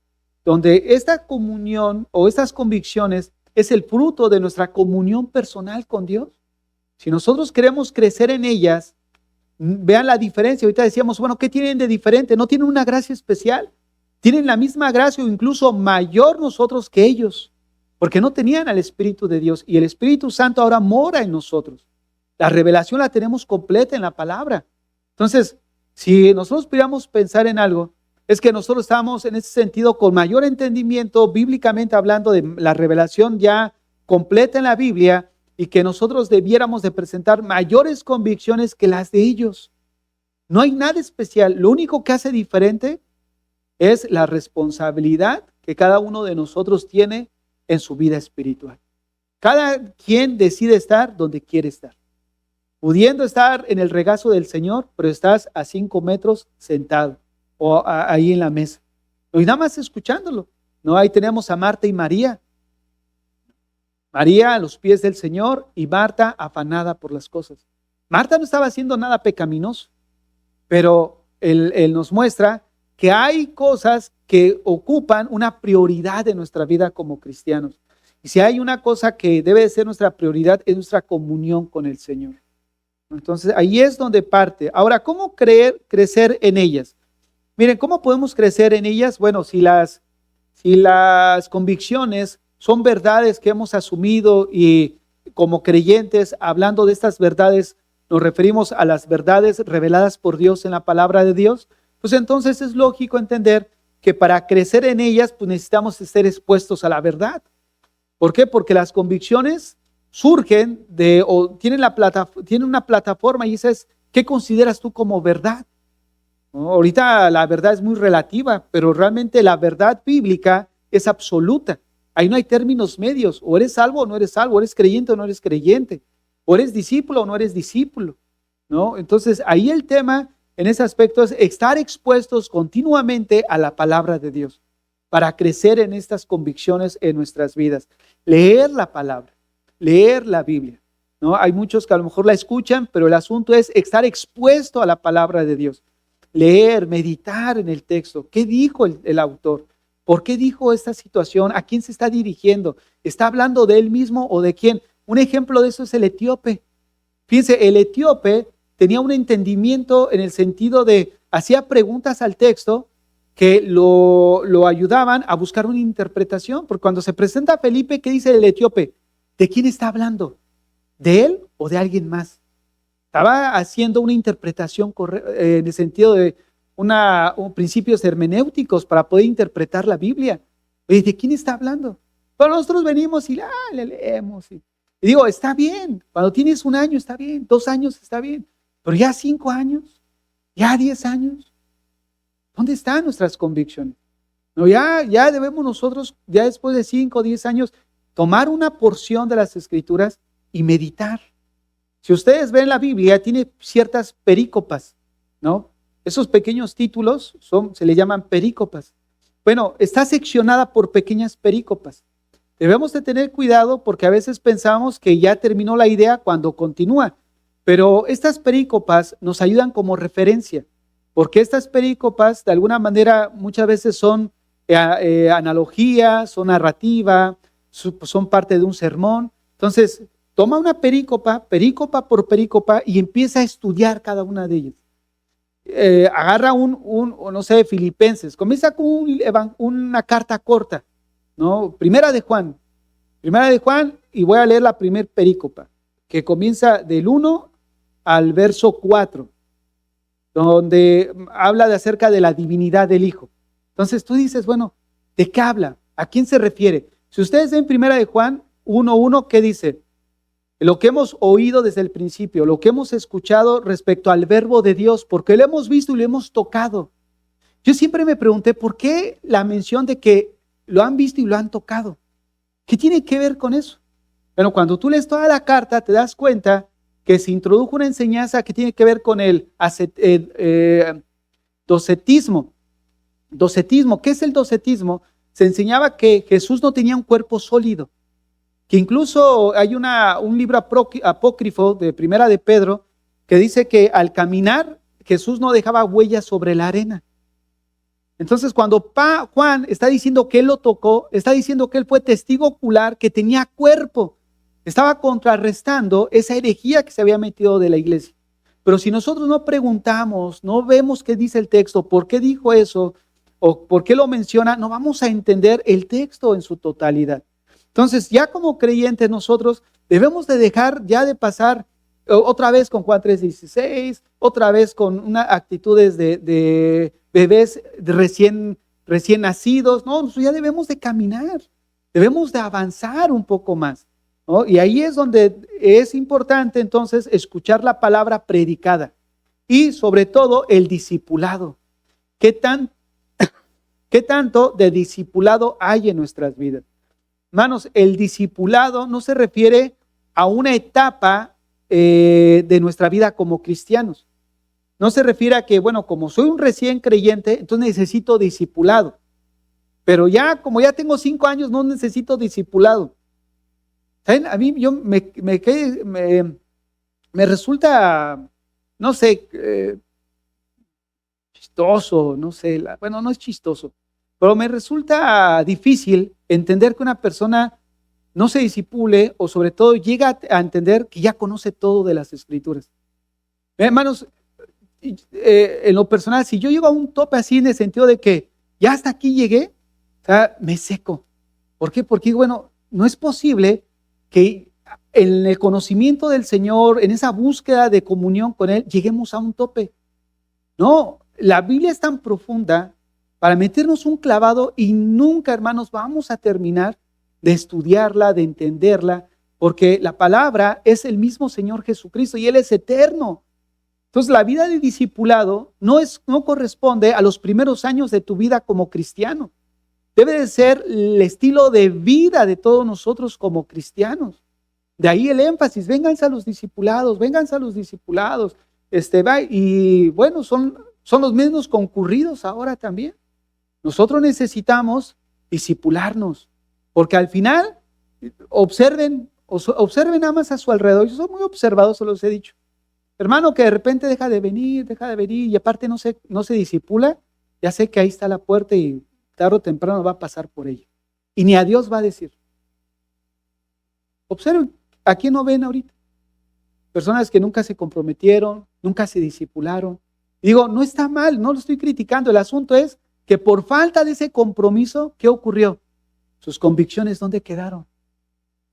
donde esta comunión o estas convicciones es el fruto de nuestra comunión personal con Dios. Si nosotros queremos crecer en ellas, vean la diferencia. Ahorita decíamos, bueno, ¿qué tienen de diferente? No tienen una gracia especial. Tienen la misma gracia o incluso mayor nosotros que ellos, porque no tenían al Espíritu de Dios y el Espíritu Santo ahora mora en nosotros. La revelación la tenemos completa en la palabra. Entonces, si nosotros pudiéramos pensar en algo, es que nosotros estamos en ese sentido con mayor entendimiento, bíblicamente hablando de la revelación ya completa en la Biblia, y que nosotros debiéramos de presentar mayores convicciones que las de ellos. No hay nada especial. Lo único que hace diferente es la responsabilidad que cada uno de nosotros tiene en su vida espiritual. Cada quien decide estar donde quiere estar. Pudiendo estar en el regazo del Señor, pero estás a 5 metros sentado o ahí en la mesa. Y nada más escuchándolo. No, ahí tenemos a Marta y María. María a los pies del Señor y Marta afanada por las cosas. Marta no estaba haciendo nada pecaminoso, pero él nos muestra que hay cosas que ocupan una prioridad en nuestra vida como cristianos. Y si hay una cosa que debe de ser nuestra prioridad, es nuestra comunión con el Señor. Entonces ahí es donde parte. Ahora, ¿cómo crecer en ellas? Miren, ¿cómo podemos crecer en ellas? Bueno, si las convicciones son verdades que hemos asumido y como creyentes, hablando de estas verdades, nos referimos a las verdades reveladas por Dios en la palabra de Dios, pues entonces es lógico entender que para crecer en ellas, pues necesitamos ser expuestos a la verdad. ¿Por qué? Porque las convicciones surgen tienen una plataforma y esa es, ¿qué consideras tú como verdad? ¿No? Ahorita la verdad es muy relativa, pero realmente la verdad bíblica es absoluta. Ahí no hay términos medios, o eres salvo o no eres salvo, eres creyente o no eres creyente, o eres discípulo o no eres discípulo, ¿no? Entonces ahí el tema en ese aspecto es estar expuestos continuamente a la palabra de Dios para crecer en estas convicciones en nuestras vidas. Leer la palabra, leer la Biblia, ¿no? Hay muchos que a lo mejor la escuchan, pero el asunto es estar expuesto a la palabra de Dios. Leer, meditar en el texto. ¿Qué dijo el autor? ¿Por qué dijo esta situación? ¿A quién se está dirigiendo? ¿Está hablando de él mismo o de quién? Un ejemplo de eso es el etíope. Fíjense, el etíope tenía un entendimiento en el sentido de, hacía preguntas al texto que lo ayudaban a buscar una interpretación. Porque cuando se presenta a Felipe, ¿qué dice el etíope? ¿De quién está hablando? ¿De él o de alguien más? Estaba haciendo una interpretación en el sentido de principios hermenéuticos para poder interpretar la Biblia. Oye, ¿de quién está hablando? Pero nosotros venimos y le leemos. Y digo, está bien, cuando tienes 1 año está bien, 2 años está bien, pero ya 5 años, ya 10 años, ¿dónde están nuestras convicciones? No, ya debemos nosotros, ya después de 5 o 10 años, tomar una porción de las Escrituras y meditar. Si ustedes ven la Biblia, tiene ciertas perícopas, ¿no? Esos pequeños títulos se le llaman perícopas. Bueno, está seccionada por pequeñas perícopas. Debemos de tener cuidado porque a veces pensamos que ya terminó la idea cuando continúa, pero estas perícopas nos ayudan como referencia, porque estas perícopas de alguna manera muchas veces son analogía, son narrativa, son parte de un sermón. Entonces, toma una perícopa por perícopa y empieza a estudiar cada una de ellas. Agarra no sé, Filipenses, comienza con una carta corta, ¿no? Primera de Juan, y voy a leer la primer perícopa, que comienza del 1 al verso 4, donde habla de acerca de la divinidad del Hijo. Entonces tú dices, bueno, ¿de qué habla? ¿A quién se refiere? Si ustedes ven Primera de Juan 1:1, ¿qué dice? Lo que hemos oído desde el principio, lo que hemos escuchado respecto al verbo de Dios, porque lo hemos visto y lo hemos tocado. Yo siempre me pregunté, ¿por qué la mención de que lo han visto y lo han tocado? ¿Qué tiene que ver con eso? Bueno, cuando tú lees toda la carta, te das cuenta que se introdujo una enseñanza que tiene que ver con el docetismo. Docetismo, ¿qué es el docetismo? Se enseñaba que Jesús no tenía un cuerpo sólido, que incluso hay un libro apócrifo de Primera de Pedro que dice que al caminar Jesús no dejaba huellas sobre la arena. Entonces cuando Juan está diciendo que él lo tocó, está diciendo que él fue testigo ocular, que tenía cuerpo. Estaba contrarrestando esa herejía que se había metido de la iglesia. Pero si nosotros no preguntamos, no vemos qué dice el texto, por qué dijo eso, o por qué lo menciona, no vamos a entender el texto en su totalidad. Entonces, ya como creyentes nosotros debemos de dejar ya de pasar otra vez con Juan 3:16, otra vez con unas actitudes de bebés recién nacidos. No, ya debemos de caminar, debemos de avanzar un poco más, ¿no? Y ahí es donde es importante entonces escuchar la palabra predicada y sobre todo el discipulado. ¿Qué tanto de discipulado hay en nuestras vidas? Hermanos, el discipulado no se refiere a una etapa de nuestra vida como cristianos. No se refiere a que, bueno, como soy un recién creyente, entonces necesito discipulado. Pero ya, como ya tengo 5 años, no necesito discipulado. ¿Saben? A mí me resulta, no sé, chistoso, no sé, bueno, no es chistoso, pero me resulta difícil entender que una persona no se disipule o sobre todo llega a entender que ya conoce todo de las Escrituras. Hermanos, en lo personal, si yo llego a un tope así en el sentido de que ya hasta aquí llegué, o sea, me seco. ¿Por qué? Porque, bueno, no es posible que en el conocimiento del Señor, en esa búsqueda de comunión con Él, lleguemos a un tope. No, la Biblia es tan profunda para meternos un clavado y nunca, hermanos, vamos a terminar de estudiarla, de entenderla, porque la palabra es el mismo Señor Jesucristo y Él es eterno. Entonces, la vida de discipulado no corresponde a los primeros años de tu vida como cristiano. Debe de ser el estilo de vida de todos nosotros como cristianos. De ahí el énfasis, vénganse a los discipulados, y bueno, son los mismos concurridos ahora también. Nosotros necesitamos discipularnos, porque al final, observen nada más a su alrededor. Yo soy muy observador, se los he dicho. Hermano que de repente deja de venir, y aparte no se disipula, ya sé que ahí está la puerta y tarde o temprano va a pasar por ella. Y ni a Dios va a decir. Observen, ¿a quién no ven ahorita? Personas que nunca se comprometieron, nunca se discipularon. Y digo, no está mal, no lo estoy criticando. El asunto es que por falta de ese compromiso, ¿qué ocurrió? Sus convicciones, ¿dónde quedaron?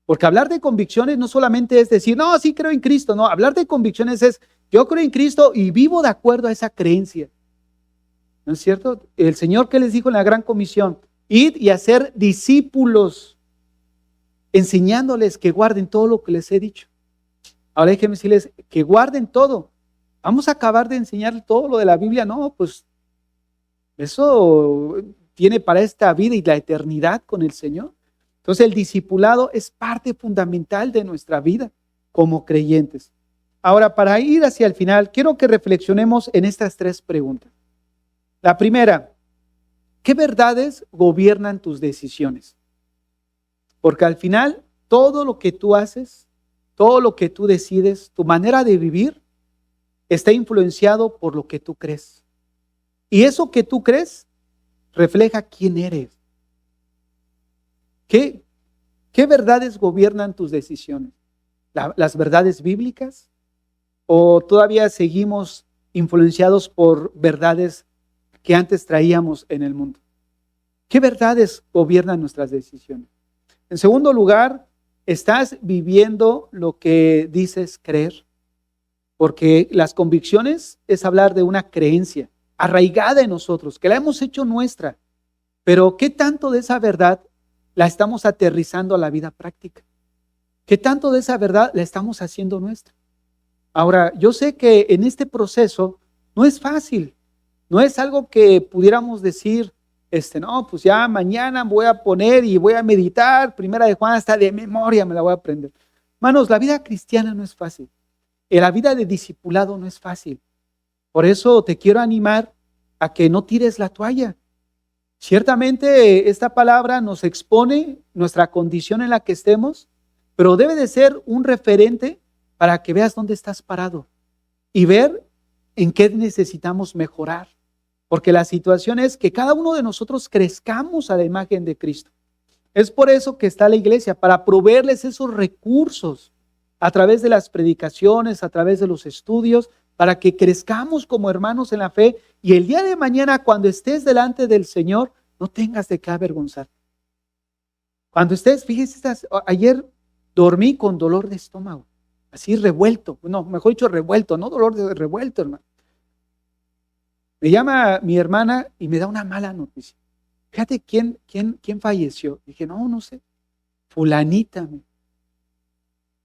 Porque hablar de convicciones no solamente es decir, no, sí creo en Cristo. No, hablar de convicciones es, yo creo en Cristo y vivo de acuerdo a esa creencia. ¿No es cierto? El Señor que les dijo en la gran comisión, id y hacer discípulos, enseñándoles que guarden todo lo que les he dicho. Ahora déjenme decirles que guarden todo. Vamos a acabar de enseñar todo lo de la Biblia. No, pues eso tiene para esta vida y la eternidad con el Señor. Entonces el discipulado es parte fundamental de nuestra vida como creyentes. Ahora, para ir hacia el final, quiero que reflexionemos en estas 3 preguntas. La primera, ¿qué verdades gobiernan tus decisiones? Porque al final, todo lo que tú haces, todo lo que tú decides, tu manera de vivir, está influenciado por lo que tú crees. Y eso que tú crees refleja quién eres. ¿Qué verdades gobiernan tus decisiones? ¿Las verdades bíblicas? ¿O todavía seguimos influenciados por verdades que antes traíamos en el mundo? ¿Qué verdades gobiernan nuestras decisiones? En segundo lugar, ¿estás viviendo lo que dices creer? Porque las convicciones es hablar de una creencia arraigada en nosotros, que la hemos hecho nuestra. Pero ¿qué tanto de esa verdad la estamos aterrizando a la vida práctica? ¿Qué tanto de esa verdad la estamos haciendo nuestra? Ahora, yo sé que en este proceso no es fácil, no es algo que pudiéramos decir, no, pues ya mañana voy a poner y voy a meditar, Primera de Juan hasta de memoria me la voy a aprender. Hermanos, la vida cristiana no es fácil, la vida de discipulado no es fácil. Por eso te quiero animar a que no tires la toalla. Ciertamente esta palabra nos expone nuestra condición en la que estemos, pero debe de ser un referente para que veas dónde estás parado y ver en qué necesitamos mejorar. Porque la situación es que cada uno de nosotros crezcamos a la imagen de Cristo. Es por eso que está la iglesia, para proveerles esos recursos a través de las predicaciones, a través de los estudios, para que crezcamos como hermanos en la fe y el día de mañana cuando estés delante del Señor no tengas de qué avergonzar. Cuando estés, fíjese, ayer dormí con dolor de estómago, así revuelto, no, mejor dicho revuelto, no dolor de revuelto, hermano. Me llama mi hermana y me da una mala noticia. Fíjate quién falleció. Dije, no sé, fulanita.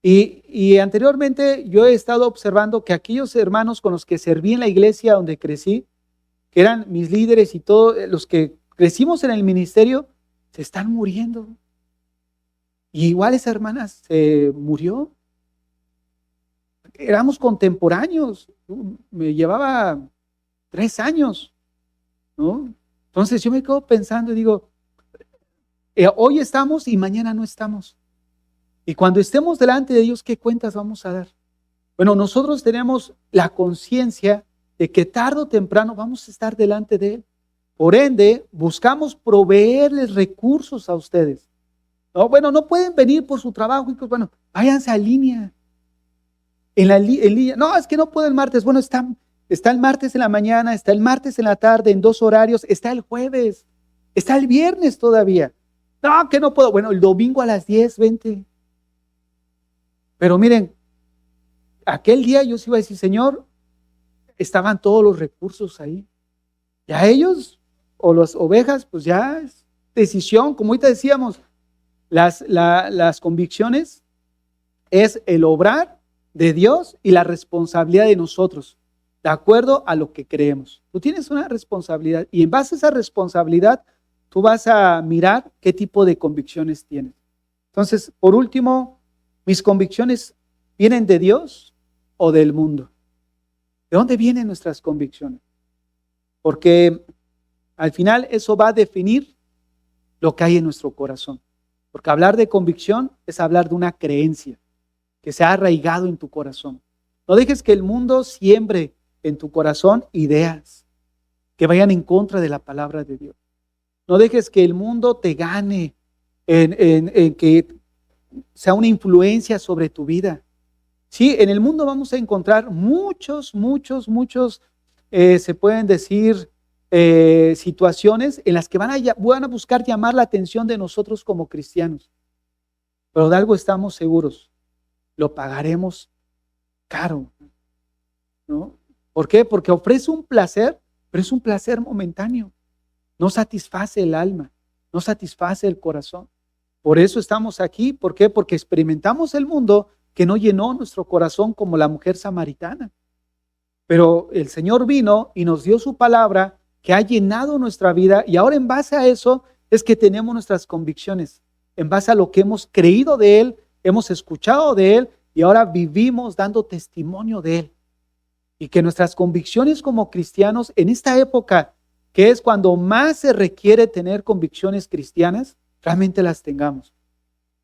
Y anteriormente yo he estado observando que aquellos hermanos con los que serví en la iglesia donde crecí, que eran mis líderes y todos los que crecimos en el ministerio, se están muriendo. Y igual esa hermana se murió. Éramos contemporáneos, me llevaba 3 años, ¿no? Entonces yo me quedo pensando y digo, hoy estamos y mañana no estamos. Y cuando estemos delante de Dios, ¿qué cuentas vamos a dar? Bueno, nosotros tenemos la conciencia de que tarde o temprano vamos a estar delante de Él. Por ende, buscamos proveerles recursos a ustedes. No, bueno, no pueden venir por su trabajo. Bueno, váyanse a línea. En línea. No, es que no puedo el martes. Bueno, está el martes en la mañana, está el martes en la tarde, en 2 horarios, está el jueves, está el viernes todavía. No, que no puedo. Bueno, el domingo a las 10, 20. Pero miren, aquel día yo sí iba a decir, Señor, estaban todos los recursos ahí. Ya ellos, o las ovejas, pues ya es decisión. Como ahorita decíamos, las convicciones es el obrar de Dios y la responsabilidad de nosotros, de acuerdo a lo que creemos. Tú tienes una responsabilidad y en base a esa responsabilidad, tú vas a mirar qué tipo de convicciones tienes. Entonces, por último, ¿mis convicciones vienen de Dios o del mundo? ¿De dónde vienen nuestras convicciones? Porque al final eso va a definir lo que hay en nuestro corazón. Porque hablar de convicción es hablar de una creencia que se ha arraigado en tu corazón. No dejes que el mundo siembre en tu corazón ideas que vayan en contra de la palabra de Dios. No dejes que el mundo te gane en que sea una influencia sobre tu vida. Sí, en el mundo vamos a encontrar muchos, se pueden decir, situaciones en las que van a buscar llamar la atención de nosotros como cristianos. Pero de algo estamos seguros, lo pagaremos caro, ¿no? ¿Por qué? Porque ofrece un placer, pero es un placer momentáneo. No satisface el alma, no satisface el corazón. Por eso estamos aquí. ¿Por qué? Porque experimentamos el mundo que no llenó nuestro corazón como la mujer samaritana. Pero el Señor vino y nos dio su palabra que ha llenado nuestra vida, y ahora en base a eso es que tenemos nuestras convicciones, en base a lo que hemos creído de Él, hemos escuchado de Él, y ahora vivimos dando testimonio de Él. Y que nuestras convicciones como cristianos en esta época, que es cuando más se requiere tener convicciones cristianas, realmente las tengamos.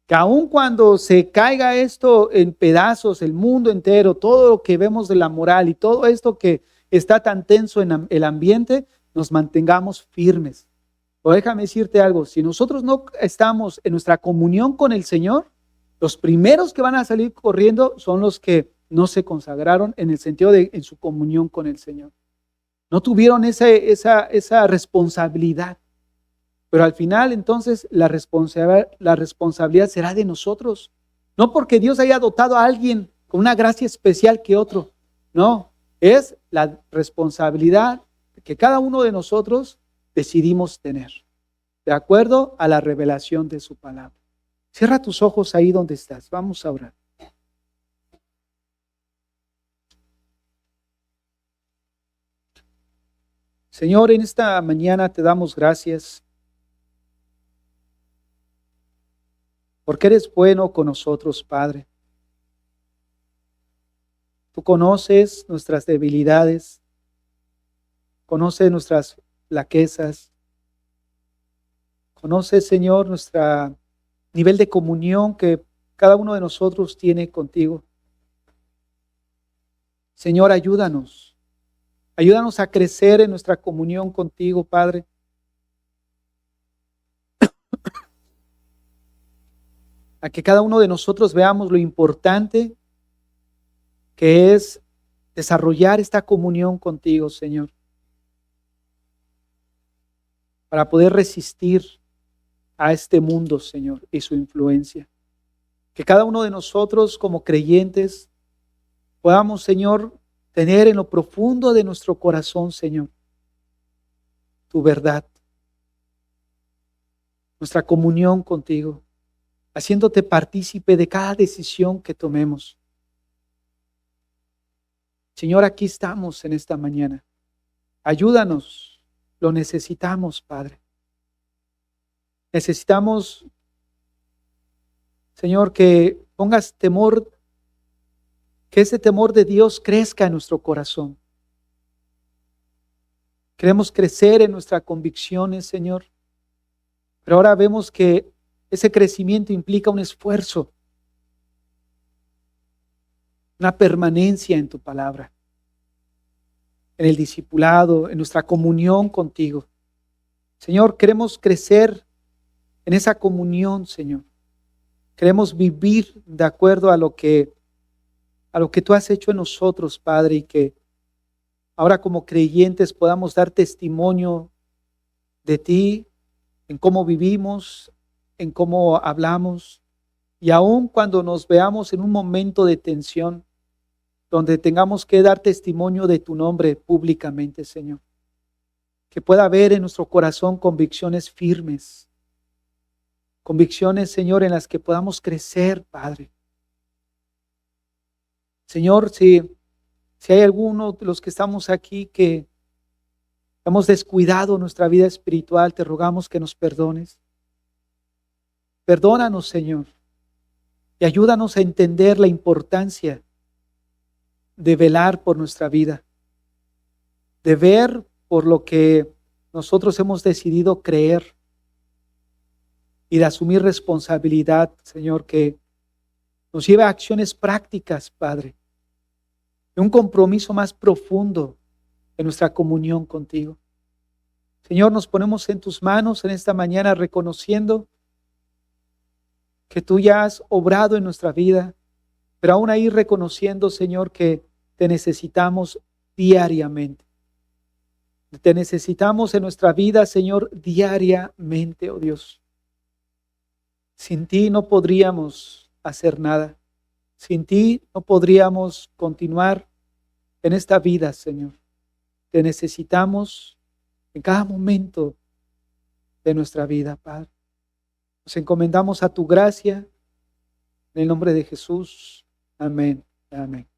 Que aun cuando se caiga esto en pedazos, el mundo entero, todo lo que vemos de la moral y todo esto que está tan tenso en el ambiente, nos mantengamos firmes. O déjame decirte algo, si nosotros no estamos en nuestra comunión con el Señor, los primeros que van a salir corriendo son los que no se consagraron en el sentido de en su comunión con el Señor. No tuvieron esa responsabilidad. Pero al final entonces la responsabilidad será de nosotros. No porque Dios haya dotado a alguien con una gracia especial que otro. No, es la responsabilidad que cada uno de nosotros decidimos tener, de acuerdo a la revelación de su palabra. Cierra tus ojos ahí donde estás. Vamos a orar. Señor, en esta mañana te damos gracias porque eres bueno con nosotros, Padre. Tú conoces nuestras debilidades, conoces nuestras flaquezas, conoces, Señor, nuestro nivel de comunión que cada uno de nosotros tiene contigo. Señor, ayúdanos a crecer en nuestra comunión contigo, Padre. A que cada uno de nosotros veamos lo importante que es desarrollar esta comunión contigo, Señor, para poder resistir a este mundo, Señor, y su influencia. Que cada uno de nosotros como creyentes podamos, Señor, tener en lo profundo de nuestro corazón, Señor, tu verdad, nuestra comunión contigo, haciéndote partícipe de cada decisión que tomemos. Señor, aquí estamos en esta mañana. Ayúdanos, lo necesitamos, Padre. Necesitamos, Señor, que pongas temor, que ese temor de Dios crezca en nuestro corazón. Queremos crecer en nuestras convicciones, Señor, pero ahora vemos que ese crecimiento implica un esfuerzo, una permanencia en tu palabra, en el discipulado, en nuestra comunión contigo. Señor, queremos crecer en esa comunión, Señor. Queremos vivir de acuerdo a lo que tú has hecho en nosotros, Padre, y que ahora como creyentes podamos dar testimonio de ti, en cómo vivimos, en cómo hablamos, y aun cuando nos veamos en un momento de tensión, donde tengamos que dar testimonio de tu nombre públicamente, Señor. Que pueda haber en nuestro corazón convicciones firmes, convicciones, Señor, en las que podamos crecer, Padre. Señor, si hay alguno de los que estamos aquí que hemos descuidado nuestra vida espiritual, te rogamos que nos perdones. Perdónanos, Señor, y ayúdanos a entender la importancia de velar por nuestra vida, de ver por lo que nosotros hemos decidido creer y de asumir responsabilidad, Señor, que nos lleve a acciones prácticas, Padre, y un compromiso más profundo en nuestra comunión contigo. Señor, nos ponemos en tus manos en esta mañana reconociendo que tú ya has obrado en nuestra vida, pero aún ahí reconociendo, Señor, que te necesitamos diariamente. Te necesitamos en nuestra vida, Señor, diariamente, oh Dios. Sin ti no podríamos hacer nada. Sin ti no podríamos continuar en esta vida, Señor. Te necesitamos en cada momento de nuestra vida, Padre. Nos encomendamos a tu gracia, en el nombre de Jesús. Amén. Amén.